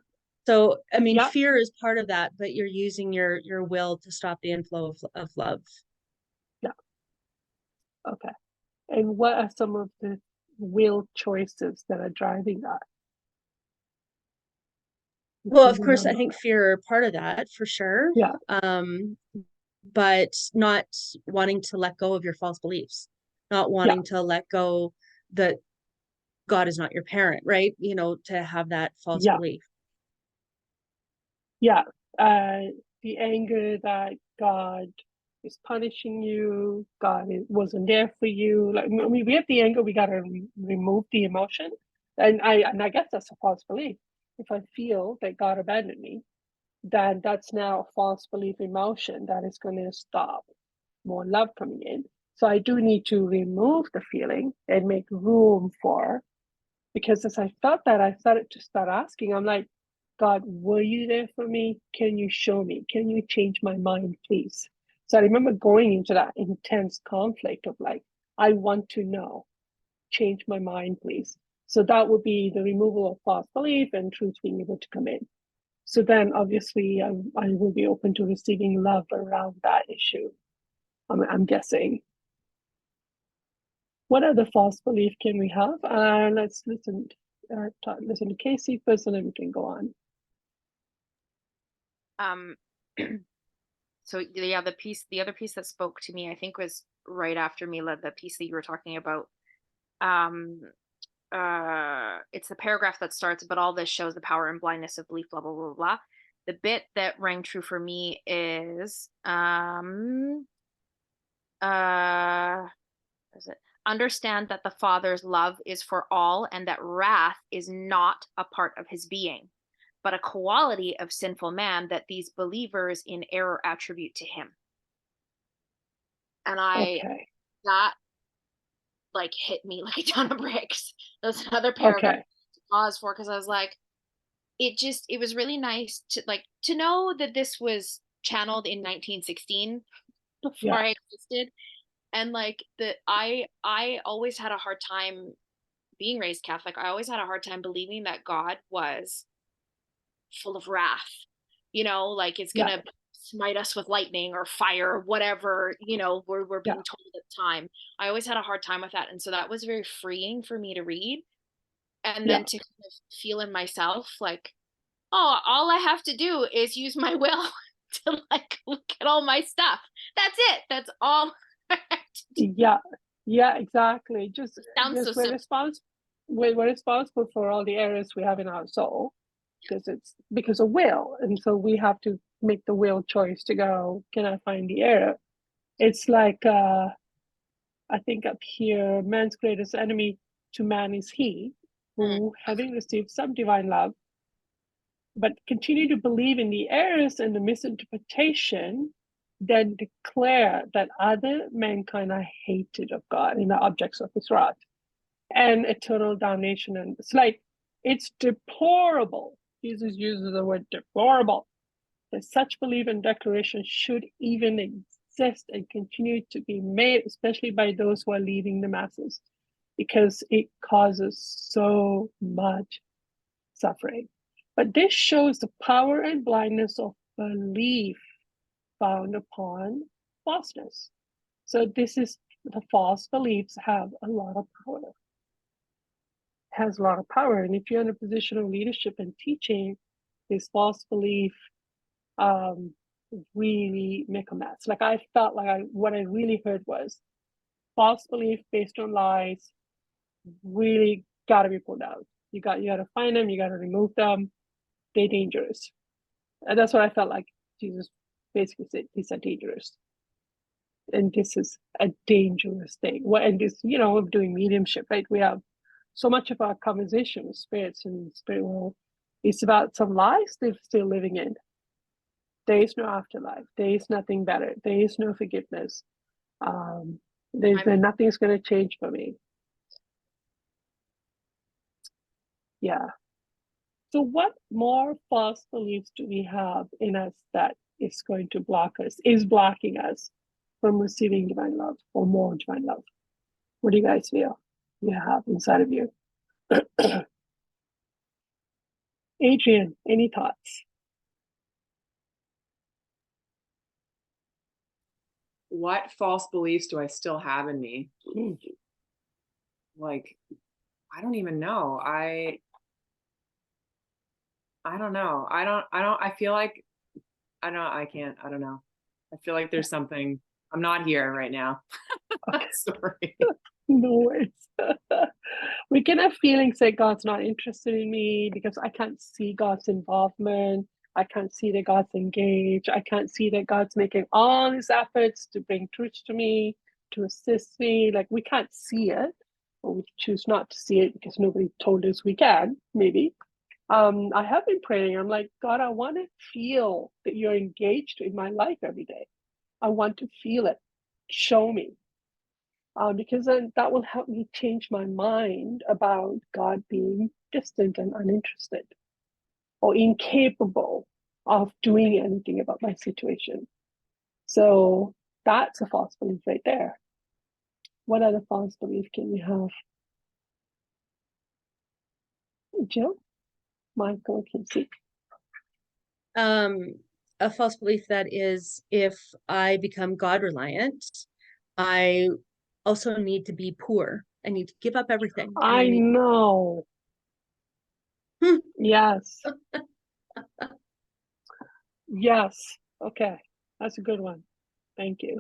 So, I mean, Yeah. fear is part of that, but you're using your will to stop the inflow of love. Yeah. Okay. And what are some of the will choices that are driving that? Well, of course, I think fear are part of that for sure. Yeah. But not wanting to let go of your false beliefs, not wanting to let go that God is not your parent, right? You know, to have that false belief. Yeah. The anger that God is punishing you, God wasn't there for you. Like, I mean, we have the anger, we gotta remove the emotion, and I guess that's a false belief. If I feel that God abandoned me, then that's now a false belief emotion that is going to stop more love coming in. So I do need to remove the feeling and make room for, because as I felt that, I started to start asking, I'm like, God, were you there for me? Can you show me? Can you change my mind, please? So I remember going into that intense conflict of like, I want to know, change my mind, please. So that would be the removal of false belief and truth being able to come in. So then obviously I will be open to receiving love around that issue. I'm guessing. What other false belief can we have? Let's listen to Casey first, and then we can go on. So yeah, the other piece that spoke to me, I think, was right after Mila, the piece that you were talking about. It's the paragraph that starts, but all this shows the power and blindness of belief, blah blah blah blah. The bit that rang true for me is is it understand that the Father's love is for all, and that wrath is not a part of his being, but a quality of sinful man that these believers in error attribute to him. And that like hit me like a ton of bricks. That's another paragraph to pause for, because I was like, it was really nice to know that this was channeled in 1916 before I existed. And like I always had a hard time being raised Catholic. I always had a hard time believing that God was full of wrath, like it's gonna smite us with lightning or fire or whatever, we're being told at the time. I always had a hard time with that. And so that was very freeing for me to read. And then to kind of feel in myself like, oh, all I have to do is use my will to like look at all my stuff. That's it. That's all I have to do. Yeah, exactly. Just so we're responsible for all the errors we have in our soul, because it's because of will. And so we have to make the will choice to go, can I find the error? It's like I think up here, man's greatest enemy to man is he, who, having received some divine love, but continue to believe in the errors and the misinterpretation, then declare that other mankind are hated of God and the objects of his wrath and eternal damnation. And it's like, it's deplorable. Jesus uses the word deplorable, that such belief and declaration should even exist and continue to be made, especially by those who are leading the masses, because it causes so much suffering. But this shows the power and blindness of belief found upon falseness. So this is, the false beliefs have a lot of power. Has a lot of power. And if you're in a position of leadership and teaching, this false belief really make a mess. Like I felt like what I really heard was false belief based on lies really got to be pulled out. You got to find them, you got to remove them. They're dangerous. And that's what I felt like Jesus basically said. He said dangerous. And this is a dangerous thing. Well, and this, doing mediumship, right? We have so much of our conversation with spirits and spirit world It's about some lies they're still living in. There is no afterlife. There is nothing better. There is no forgiveness. Nothing's going to change for me. Yeah. So what more false beliefs do we have in us that is going to block us, is blocking us from receiving divine love or more divine love? What do you guys feel you have inside of you? Adrian, any thoughts? What false beliefs do I still have in me? Like, I don't even know. I don't know. I feel like, I don't know. I feel like there's something, I'm not here right now. Sorry. No worries. We can have feelings that God's not interested in me because I can't see God's involvement. I can't see that God's engaged. I can't see that God's making all these efforts to bring truth to me, to assist me. Like, we can't see it, or we choose not to see it because nobody told us we can, maybe. I have been praying. I'm like, God, I want to feel that you're engaged in my life every day. I want to feel it. Show me. Because then that will help me change my mind about God being distant and uninterested or incapable of doing anything about my situation. So that's a false belief right there. What other false belief can we have? Jill? Michael, can see. A false belief that is, if I become God reliant, I also need to be poor. I need to give up everything. I know. Yes. Yes. Okay. That's a good one. Thank you.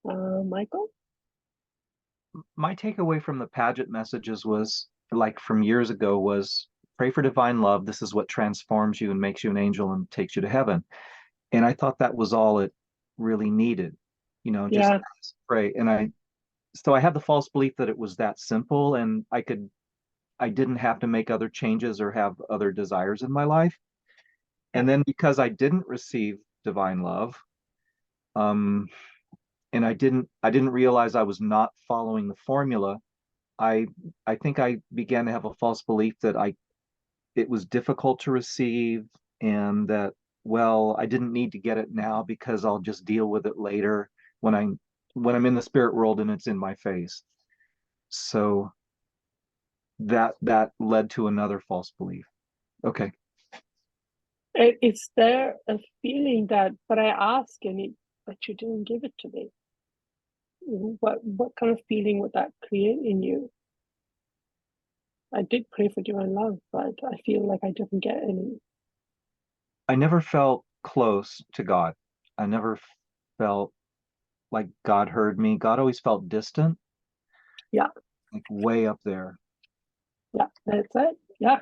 Michael? My takeaway from the Padgett messages was, like from years ago, was pray for divine love. This is what transforms you and makes you an angel and takes you to heaven. And I thought that was all it really needed, just pray. And so I had the false belief that it was that simple and I didn't have to make other changes or have other desires in my life. And then because I didn't receive divine love, and I didn't realize I was not following the formula, I think I began to have a false belief that it was difficult to receive, and that, well, I didn't need to get it now because I'll just deal with it later when I'm in the spirit world and it's in my face. So that led to another false belief. Okay. Is there a feeling that, but I ask but you didn't give it to me? What kind of feeling would that create in you? I did pray for divine love, but I feel like I didn't get any. I never felt close to God. I never felt like God heard me. God always felt distant. Yeah. Like way up there. Yeah, that's it. Yeah.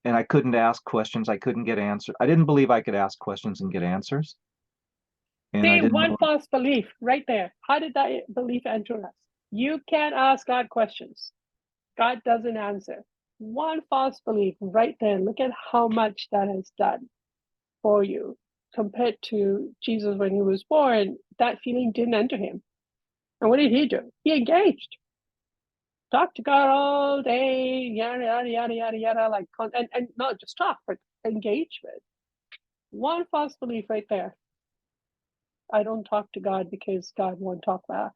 And I couldn't ask questions. I couldn't get answers. I didn't believe I could ask questions and get answers. And See, one false belief right there. How did that belief enter us? You can't ask God questions. God doesn't answer. One false belief right there. Look at how much that has done for you compared to Jesus when he was born. That feeling didn't enter him. And what did he do? He engaged. Talk to God all day, yada, yada, yada, yada, yada, like, and not just talk, but engagement. One false belief right there. I don't talk to God because God won't talk back.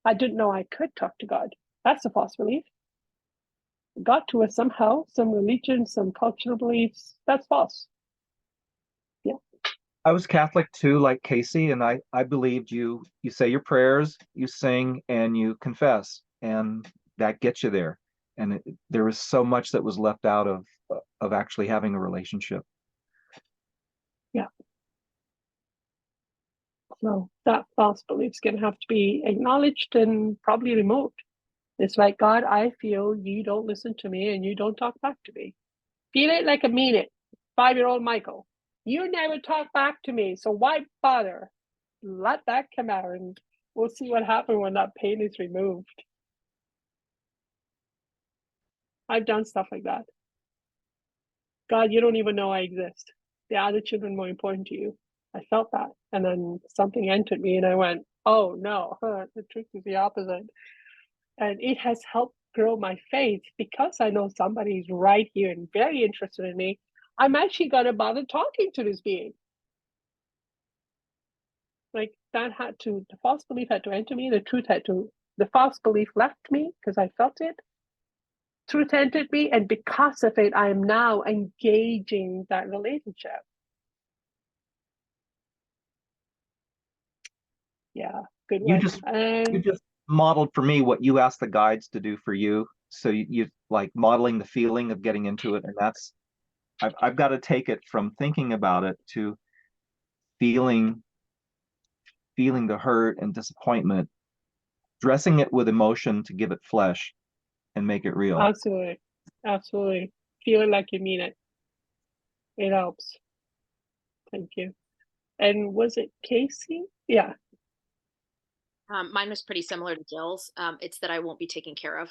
I didn't know I could talk to God. That's a false belief. It got to us somehow, some religion, some cultural beliefs. That's false. Yeah. I was Catholic too, like Casey, and I believed you say your prayers, you sing, and you confess, and that gets you there. And there was so much that was left out of actually having a relationship. Yeah. So that false belief is going to have to be acknowledged and probably removed. It's like, God, I feel you don't listen to me and you don't talk back to me. Feel it like I mean it. 5-year-old Michael, you never talk back to me, so why bother? Let that come out and we'll see what happens when that pain is removed. I've done stuff like that. God, you don't even know I exist. The other children more important to you. I felt that. And then something entered me and I went, oh no, the truth is the opposite. And it has helped grow my faith because I know somebody is right here and very interested in me. I'm actually going to bother talking to this being. Like that the false belief had to enter me. The false belief left me because I felt it. Truth entered me. And because of it, I am now engaging that relationship. Yeah, good You one. you just modeled for me what you asked the guides to do for you. So you like modeling the feeling of getting into it, and that's I've got to take it from thinking about it to feeling the hurt and disappointment, dressing it with emotion to give it flesh and make it real. Absolutely. Absolutely. Feeling like you mean it. It helps. Thank you. And was it Casey? Yeah. Mine was pretty similar to Jill's. It's that I won't be taken care of.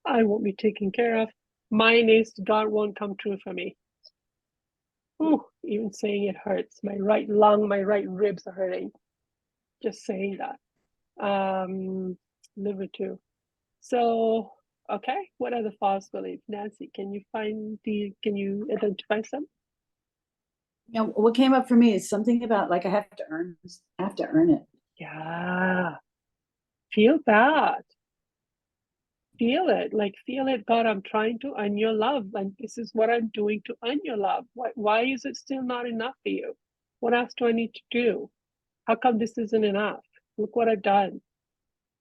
I won't be taken care of. Mine is God won't come true for me. Ooh, even saying it hurts. My right lung, my right ribs are hurting. Just saying that. Liver too. So, okay, what are the false beliefs? Nancy, can you identify some? Yeah, what came up for me is something about like I have to earn it. Yeah. Feel that. Feel it. Like feel it, God, I'm trying to earn your love. And this is what I'm doing to earn your love. Why is it still not enough for you? What else do I need to do? How come this isn't enough? Look what I've done.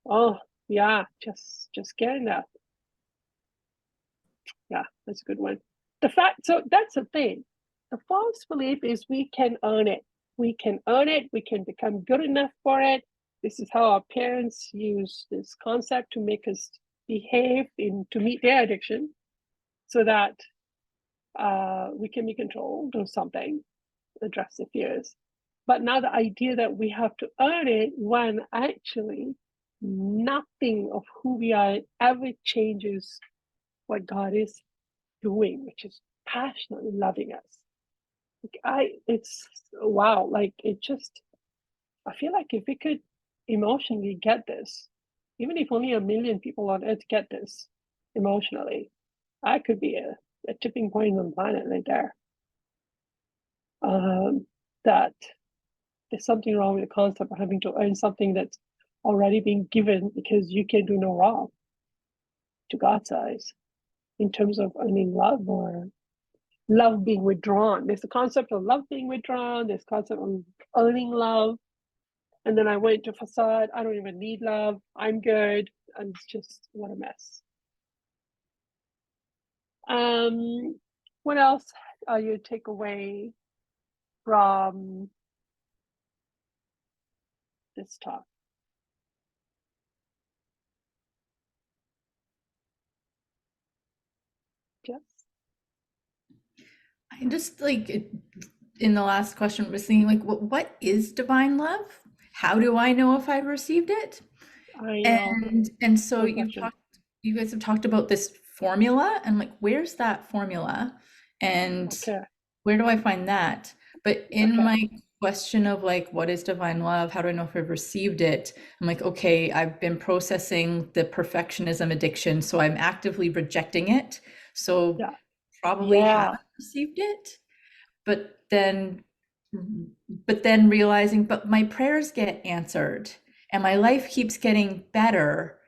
Oh, yeah, just getting that. Yeah, that's a good one. So that's the thing. The false belief is we can earn it. We can earn it. We can become good enough for it. This is how our parents use this concept to make us behave to meet their addiction so that we can be controlled or something, address the fears. But now the idea that we have to earn it when actually nothing of who we are ever changes what God is doing, which is passionately loving us. It's wow, like I feel like if we could emotionally get this, even if only 1 million people on earth get this emotionally, I could be a tipping point on the planet right there. That there's something wrong with the concept of having to earn something that's already been given because you can do no wrong to God's eyes in terms of earning love or love being withdrawn. There's the concept of love being withdrawn. There's concept of earning love. And then I went to facade. I don't even need love. I'm good. And it's just what a mess. What else are you take away from this talk? Jess? I just like in the last question was thinking like what is divine love? How do I know if I've received it? I know. And so Good question. you guys have talked about this formula and like where's that formula and Okay. where do I find that? But in Okay. my question of like what is divine love? How do I know if I've received it? I'm like, okay, I've been processing the perfectionism addiction, so I'm actively rejecting it. So Yeah. probably Yeah. haven't received it. But then realizing, but my prayers get answered and my life keeps getting better.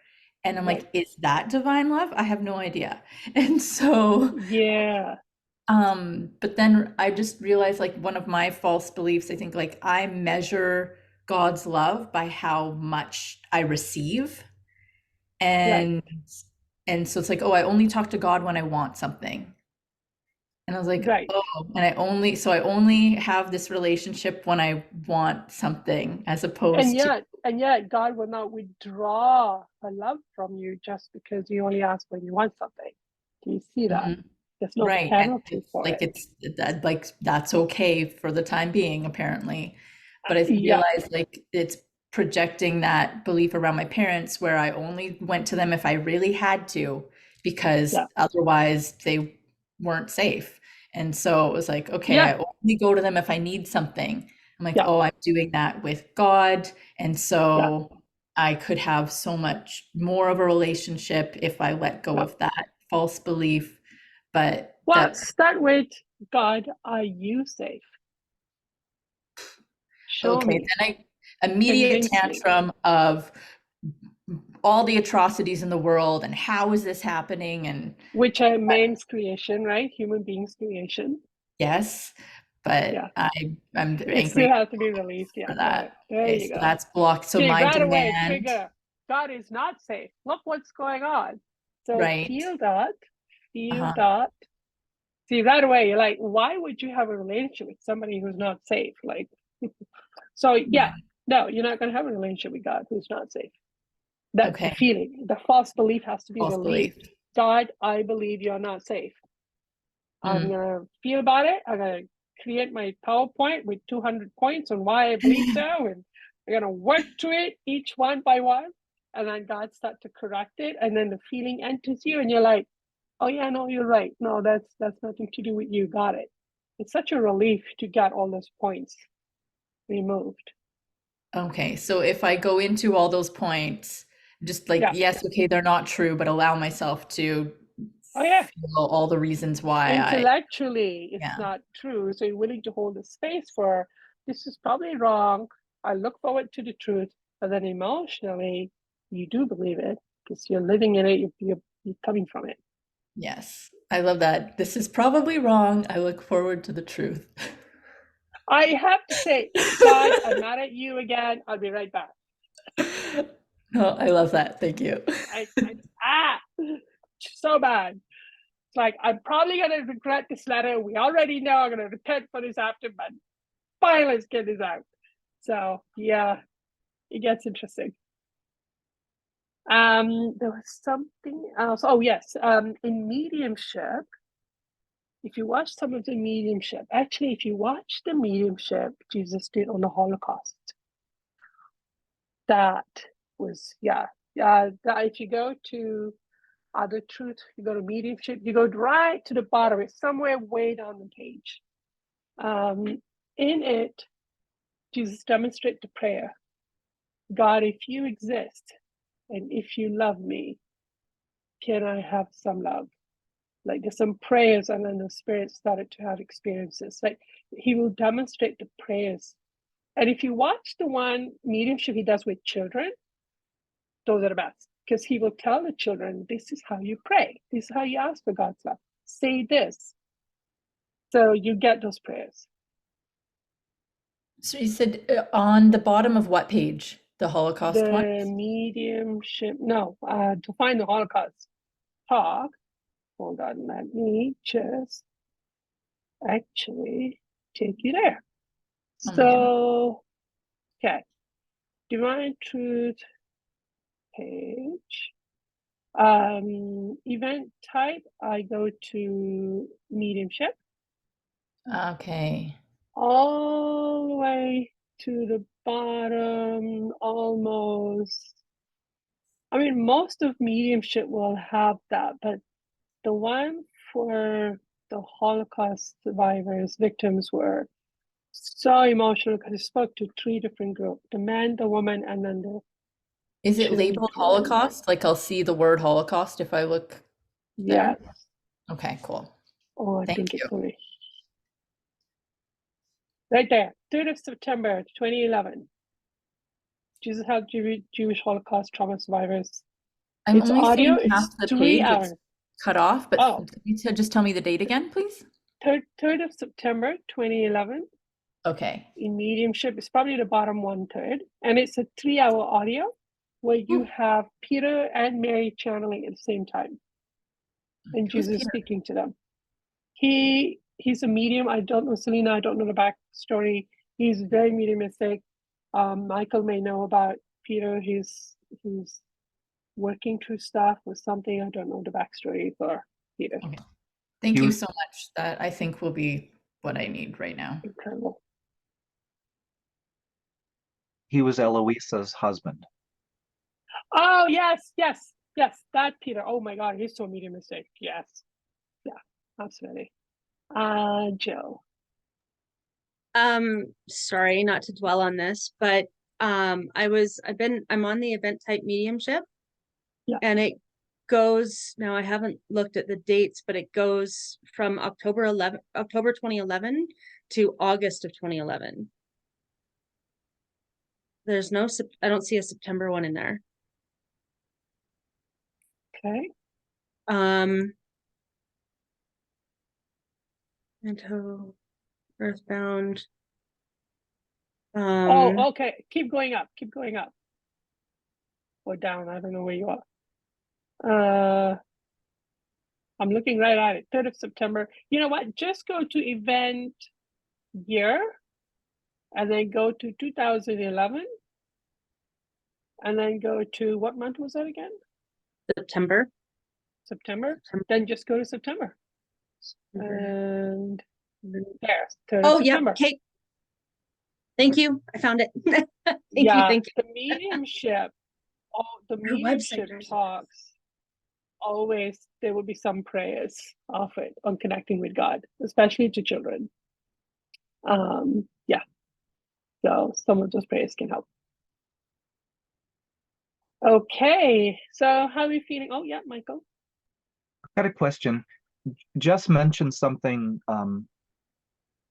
And I'm Right. like, is that divine love? I have no idea. And so, Yeah. but then I just realized like one of my false beliefs, I think like I measure God's love by how much I receive. And so it's like, oh, I only talk to God when I want something. And I was like, Right. oh, and I only have this relationship when I want something as opposed to And yet God will not withdraw a love from you just because you only ask when you want something. Do you see that? Mhm. There's no Right. And penalty it's for like it. that's okay for the time being, apparently. But I Yeah. realized like it's projecting that belief around my parents where I only went to them if I really had to, because Yeah. otherwise they weren't safe. And so it was like, okay, Yeah. I only go to them if I need something. I'm like, Yeah. oh, I'm doing that with God. And Yeah. so I could have so much more of a relationship if I let go Yeah. of that false belief. But Well, that's start with, God, are you safe? Show okay. me, Then immediate convince me. tantrum of all the atrocities in the world and how is this happening? And Which are man's creation, right? Human beings' creation. yes, Yeah. but I'm It still angry has to be released. Yeah, for got it. that. There Okay, you so go. that's blocked. So See, my right away, demand, trigger. God is not safe. Look what's going on. So right? feel that. Feel Uh-huh. that. See, right away, you're like, why would you have a relationship with somebody who's not safe? Like, so yeah, no, you're not going to have a relationship with God who's not safe. That's the Okay, feeling. The false belief has to be false belief. released. God, I believe you're not safe. I'm Mm. gonna feel about it. I'm gonna create my PowerPoint with 200 points on why I believe so, and I'm gonna work through it each one by one, and then God start to correct it, and then the feeling enters you, and you're like, "Oh yeah, no, you're right. No, that's nothing to do with you. Got it." It's such a relief to get all those points removed. Okay, so if I go into all those points, just like, Yeah. yes, okay, they're not true, but allow myself to Oh yeah. feel all the reasons why Intellectually, it's yeah. not true. So you're willing to hold the space for this is probably wrong. I look forward to the truth, but then emotionally, you do believe it because you're living in it. You're coming from it. Yes, I love that. This is probably wrong. I look forward to the truth. I have to say, God, I'm mad at you again. I'll be right back. Oh, I love that. Thank you. So bad. It's like, I'm probably going to regret this letter. We already know I'm going to repent for this after, but fine, let's get this out. So yeah, it gets interesting. There was something else. Oh yes, in mediumship, if you watch some of the mediumship, actually, if you watch the mediumship Jesus did on the Holocaust, that was if you go to Other Truth, you go to mediumship, you go right to the bottom. It's somewhere way down the page. In it, Jesus demonstrates the prayer. God, if you exist and if you love me, can I have some love? Like there's some prayers, and then the spirit started to have experiences. Like he will demonstrate the prayers. And if you watch the one mediumship he does with children, those are the best. Because he will tell the children, this is how you pray. This is how you ask for God's love. Say this. So you get those prayers. So you said on the bottom of what page? The Holocaust one? The mediumship, no, to find the Holocaust talk, hold on, let me just actually take you there. Oh my goodness. So, okay, Divine Truth page. Event type, I go to mediumship. Okay. All the way to the bottom, almost. I mean, most of mediumship will have that, but the one for the Holocaust survivors, victims were so emotional because it spoke to 3 different groups, the man, the woman, and then the Is it labeled children. Holocaust? Like I'll see the word Holocaust if I look there? Yes. Okay, cool. Oh, I Thank think you. it's only right there, 3rd of September, 2011. Jesus helped Jewish Holocaust trauma survivors. I'm It's only audio, seeing half it's the 3 page. hours. It's cut off, but Oh, you said just tell me the date again, please. 3rd of September, 2011. Okay. In mediumship, it's probably the bottom 1/3. And it's a 3-hour audio where you have Peter and Mary channeling at the same time. And Who's Jesus Peter? speaking to them. He's a medium. I don't know, Selena, I don't know the backstory. He's very mediumistic. Michael may know about Peter. He's working through stuff with something. I don't know the backstory for Peter. Okay. Thank He you was- so much. That I think will be what I need right now. Incredible. He was Eloisa's husband. Oh, yes, that Peter. Oh my God, he's so mediumistic. Yes. Yeah, absolutely. Jill. Sorry not to dwell on this, but I'm on the event type mediumship. Yeah. And it goes, now I haven't looked at the dates, but it goes from October 2011 to August of 2011. There's no, I don't see a September one in there. Okay. Into Earthbound. Oh, okay. Keep going up. Keep going up. Or down. I don't know where you are. I'm looking right at it. 3rd of September. You know what? Just go to event year and then go to 2011 and then go to, what month was that again? September. September. Then just go to September. And there. 3rd of Oh, yeah. September. Okay. Thank you. I found it. Thank you. The mediumship. The Your mediumship website. talks. Always there will be some prayers of it on connecting with God, especially to children. Yeah. So some of those prayers can help. Okay. So how are we feeling? Oh yeah, Michael. I got a question. Jess mentioned something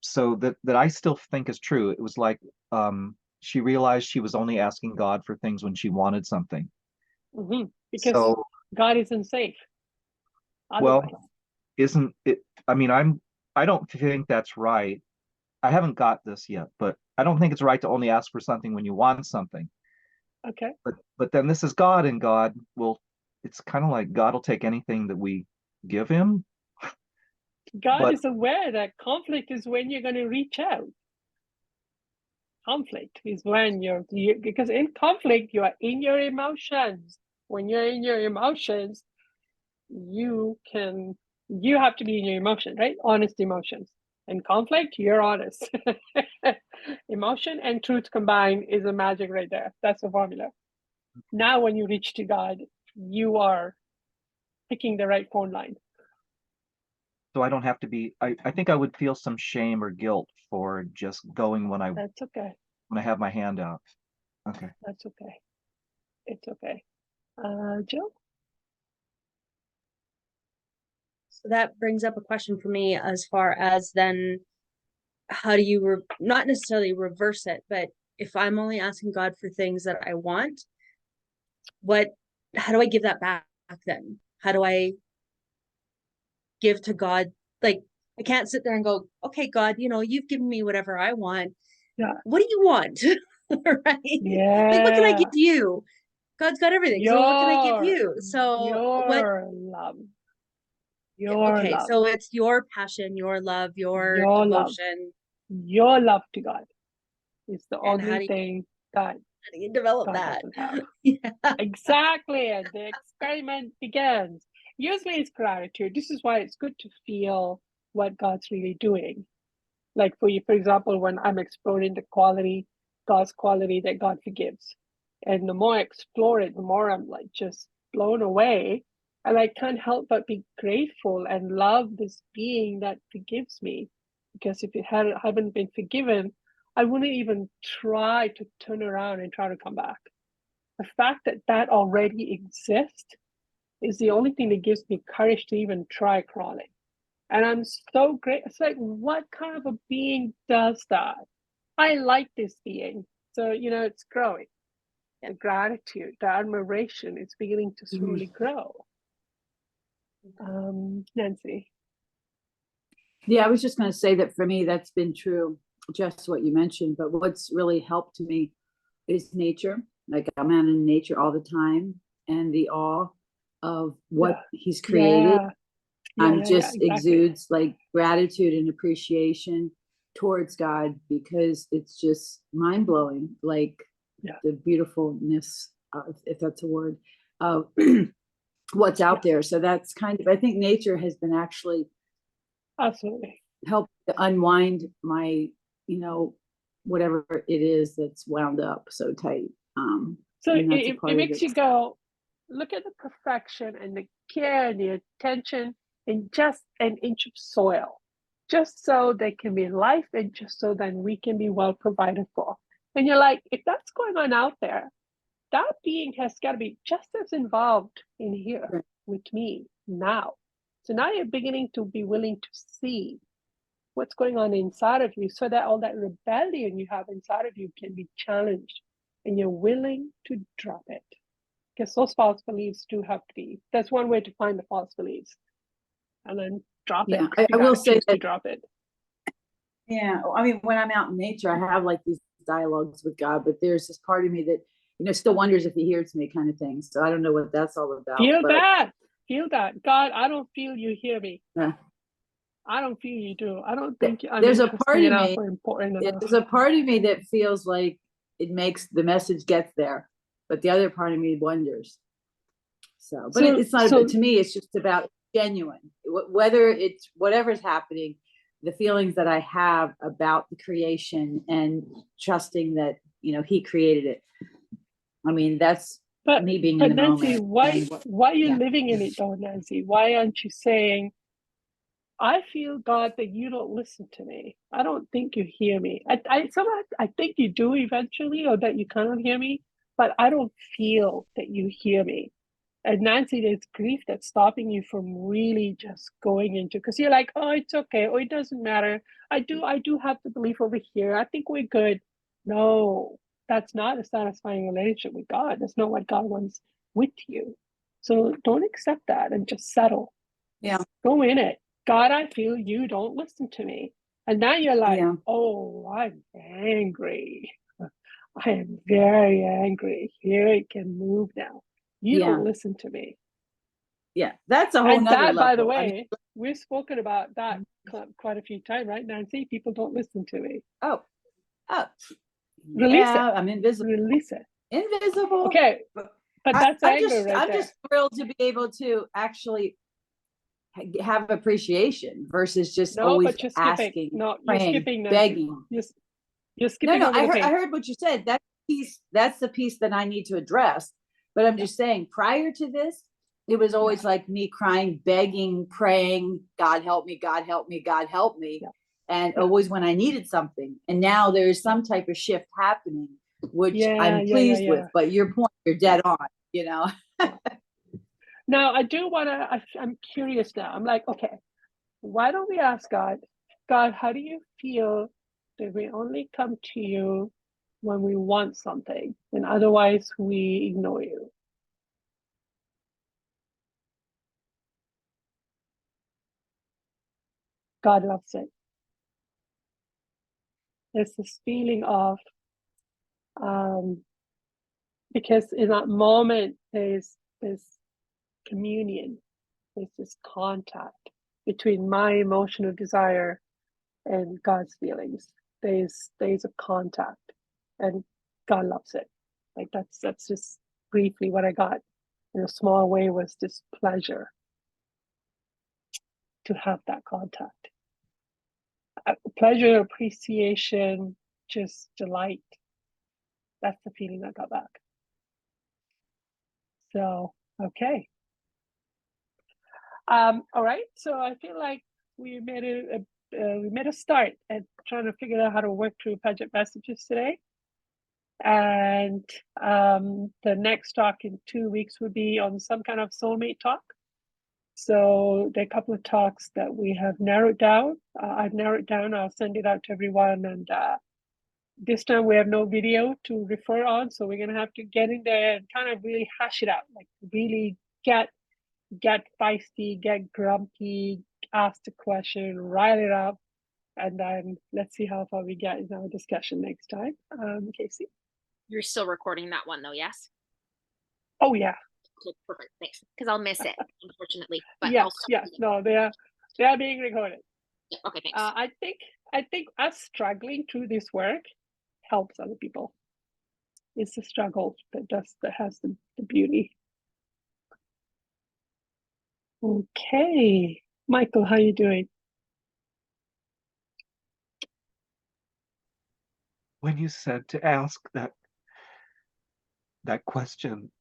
so that I still think is true. It was like she realized she was only asking God for things when she wanted something. Because so, God isn't safe. Well, Otherwise. isn't it? I mean, I don't think that's right. I haven't got this yet, but I don't think it's right to only ask for something when you want something. Okay. But then this is God, and God will. It's kind of like God will take anything that we give him. God is aware that conflict is when you're going to reach out. Conflict is when because in conflict, you are in your emotions. When you're in your emotions, you have to be in your emotion, right? Honest emotions. In conflict, you're honest. Emotion and truth combined is a magic right there. That's the formula. Now, when you reach to God, you are picking the right phone line. So I don't have to be. I think I would feel some shame or guilt for just going when That's okay. When I have my hand out. Okay. That's okay. It's okay. Jill? So that brings up a question for me as far as then how do you not necessarily reverse it, but if I'm only asking God for things that I want, how do I give that back then? How do I give to God? Like, I can't sit there and go, okay, God, you've given me whatever I want. Yeah. What do you want? Right? Yeah. Like, what can I give you? God's got everything. So what can I give you? So your love. Okay, love. so it's your passion, your love, your devotion. Your love to God is the And only thing that how do you develop God that? doesn't have. Yeah. Exactly. And the experiment begins. Usually it's gratitude. This is why it's good to feel what God's really doing. Like for example, when I'm exploring God's quality that God forgives. And the more I explore it, the more I'm like just blown away. And I can't help but be grateful and love this being that forgives me. Because if it hadn't been forgiven, I wouldn't even try to turn around and try to come back. The fact that already exists is the only thing that gives me courage to even try crawling. And I'm so great. It's like, what kind of a being does that? I like this being. So, it's growing. The gratitude, the admiration is beginning to slowly grow. Nancy. Yeah, I was just going to say that for me, that's been true, just what you mentioned. But what's really helped me is nature. Like I'm out in nature all the time, and the awe of what he's created. Exudes like gratitude and appreciation towards God, because it's just mind blowing. Like the beautifulness, if that's a word, of what's out there. So that's kind of, I think nature has been actually absolutely helped to unwind my, whatever it is that's wound up so tight. So it makes you go, look at the perfection and the care and the attention in just an inch of soil, just so they can be life and just so then we can be well provided for. And you're like, if that's going on out there, that being has got to be just as involved in here with me now. So now you're beginning to be willing to see what's going on inside of you so that all that rebellion you have inside of you can be challenged and you're willing to drop it. Because those false beliefs do have to be, that's one way to find the false beliefs. And then drop it. I will say to that, drop it. yeah, I mean, when I'm out in nature, I have like these dialogues with God, but there's this part of me that, you know, still wonders if he hears me, kind of thing. So I don't know what that's all about. Feel but, that. Feel that. God, I don't feel you hear me. Yeah. I don't feel you do. I don't think I'm there's a part of enough me, or important enough. there's a part of me that feels like it makes the message gets there, but the other part of me wonders. So, but it's not, to me, it's just about genuine, whether it's whatever's happening, the feelings that I have about the creation and trusting that, you know, he created it. I mean, that's me being in the Nancy, moment. why are you living in it though, Nancy? Why aren't you saying, I feel, God, that you don't listen to me. I don't think you hear me. I think you do eventually, or that you kind of hear me, but I don't feel that you hear me. And Nancy, there's grief that's stopping you from really just going into, because you're like, oh, it's okay, oh, it doesn't matter. I do have the belief over here. I think we're good. No, that's not a satisfying relationship with God. That's not what God wants with you. So don't accept that and just settle. Yeah. Go in it. God, I feel you don't listen to me. And now you're like, oh, I'm angry. I am very angry. Here it can move now. You don't listen to me. Yeah, that's a whole nother level. By the way, we've spoken about that quite a few times, right, Nancy? People don't listen to me. Release it. I'm invisible. Release it. Invisible. Okay, but that's anger I'm just thrilled to be able to actually have appreciation versus just always asking, praying, begging. You're skipping over the pain. I heard what you said. That's the piece that I need to address. But I'm just saying, prior to this, it was always like me crying, begging, praying, God help me, God help me, God help me. Yeah. And always when I needed something. And now there's some type of shift happening, which I'm pleased with. But your point, you're dead on, you know. Now, I do want to, I'm curious now. I'm like, okay, why don't we ask God, how do you feel that we only come to you when we want something, and otherwise we ignore you? God loves it. There's this feeling of, because in that moment, there's communion, there's this contact between my emotional desire and God's feelings. There's a contact, and God loves it. Like that's just briefly what I got in a small way, was this pleasure to have that contact. Pleasure, appreciation, just delight. That's the feeling I got back. So, okay. All right. So I feel like we made a start at trying to figure out how to work through Padgett Messages today. And the next talk in 2 weeks would be on some kind of soulmate talk. So there are a couple of talks that we have narrowed down. I've narrowed down. I'll send it out to everyone. And this time we have no video to refer on. So we're going to have to get in there and kind of really hash it out, like really get feisty, get grumpy, ask the question, write it up, and then let's see how far we get in our discussion next time. Casey? You're still recording that one though, yes? Oh, yeah. Okay, perfect, thanks. Because I'll miss it, unfortunately. But yes, no, they are being recorded. Yeah, okay, thanks. I think us struggling through this work helps other people. It's the struggle that has the beauty. Okay, Michael, how you doing? When you said to ask that question,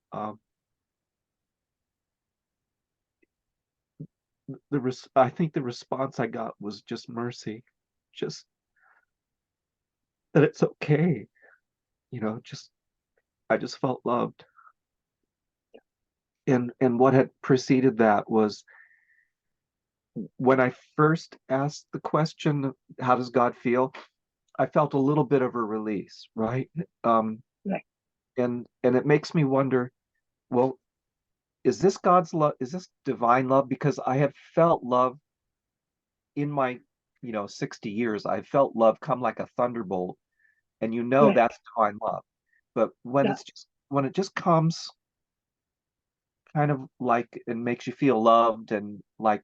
I think the response I got was just mercy, just that it's okay, just I just felt loved. And what had preceded that was when I first asked the question, how does God feel? I felt a little bit of a release, right? Right. And it makes me wonder, well, is this God's love? Is this divine love? Because I have felt love in my, 60 years. I felt love come like a thunderbolt, and Right. that's divine love. But when Yeah. when it just comes kind of like and makes you feel loved and like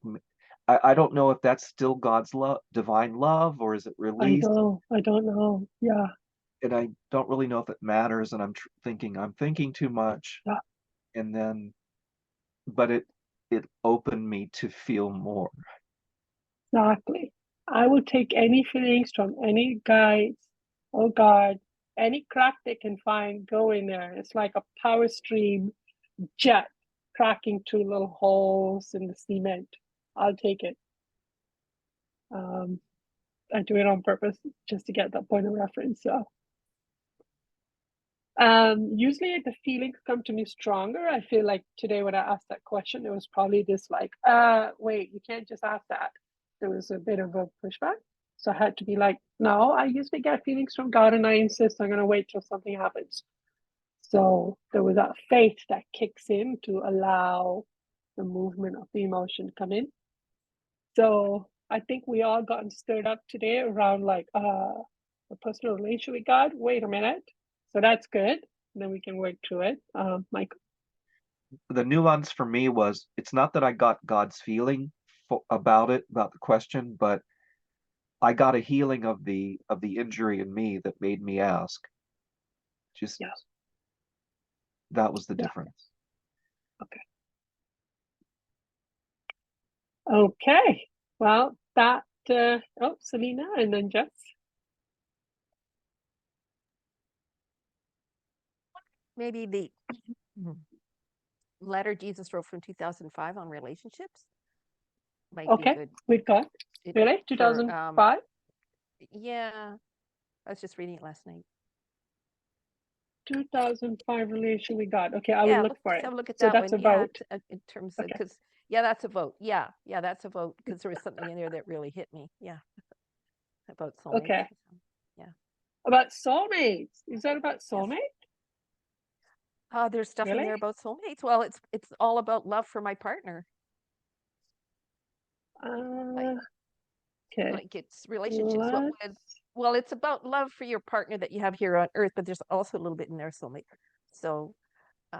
I don't know if that's still God's love, divine love, or is it released? I don't know. Yeah. And I don't really know if it matters. And I'm thinking I'm thinking too much. Yeah. And then, but it opened me to feel more. Exactly. I will take any feelings from any guides or God, any crack they can find, go in there. It's like a power stream jet cracking through little holes in the cement. I'll take it. I do it on purpose just to get that point of reference. So usually the feelings come to me stronger. I feel like today when I asked that question, it was probably this like, wait, you can't just ask that. There was a bit of a pushback. So I had to be like, no, I usually get feelings from God and I insist I'm gonna wait till something happens. So there was that faith that kicks in to allow the movement of the emotion to come in. So I think we all gotten stirred up today around like a personal relationship with God. Wait a minute. So that's good. And then we can work through it. Mike. The nuance for me was it's not that I got God's feeling about the question, but I got a healing of the injury in me that made me ask. Just that was the difference. Okay. Okay. Well, that Selena and then Jess. Maybe the letter Jesus wrote from 2005 on relationships might be good. With God. Really? 2005? Yeah. I was just reading it last night. 2005 relation with God. Okay, I will look for it. Have a look at so that that's one. a vote. In terms of, because that's a vote. Yeah, that's a vote because there was something in there that really hit me. Yeah, about soulmates. Okay. Yeah. About soulmates. Is that about soulmate? There's stuff in there about soulmates. Well, it's all about love for my partner. Okay. Like it's relationships. Well, it's about love for your partner that you have here on earth, but there's also a little bit in there soulmate. So.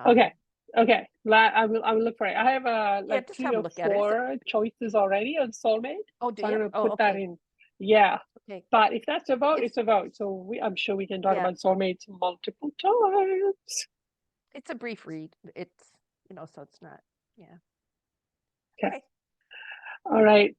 Okay. I will look for it. I have like just 3 have a or look at it. 4 choices already on soulmate. Oh, do so you? I'm gonna put that in. Yeah. Okay. But if that's a vote, it's a vote. So I'm sure we can talk about soulmates multiple times. It's a brief read. It's so it's not. Yeah. Okay. All right.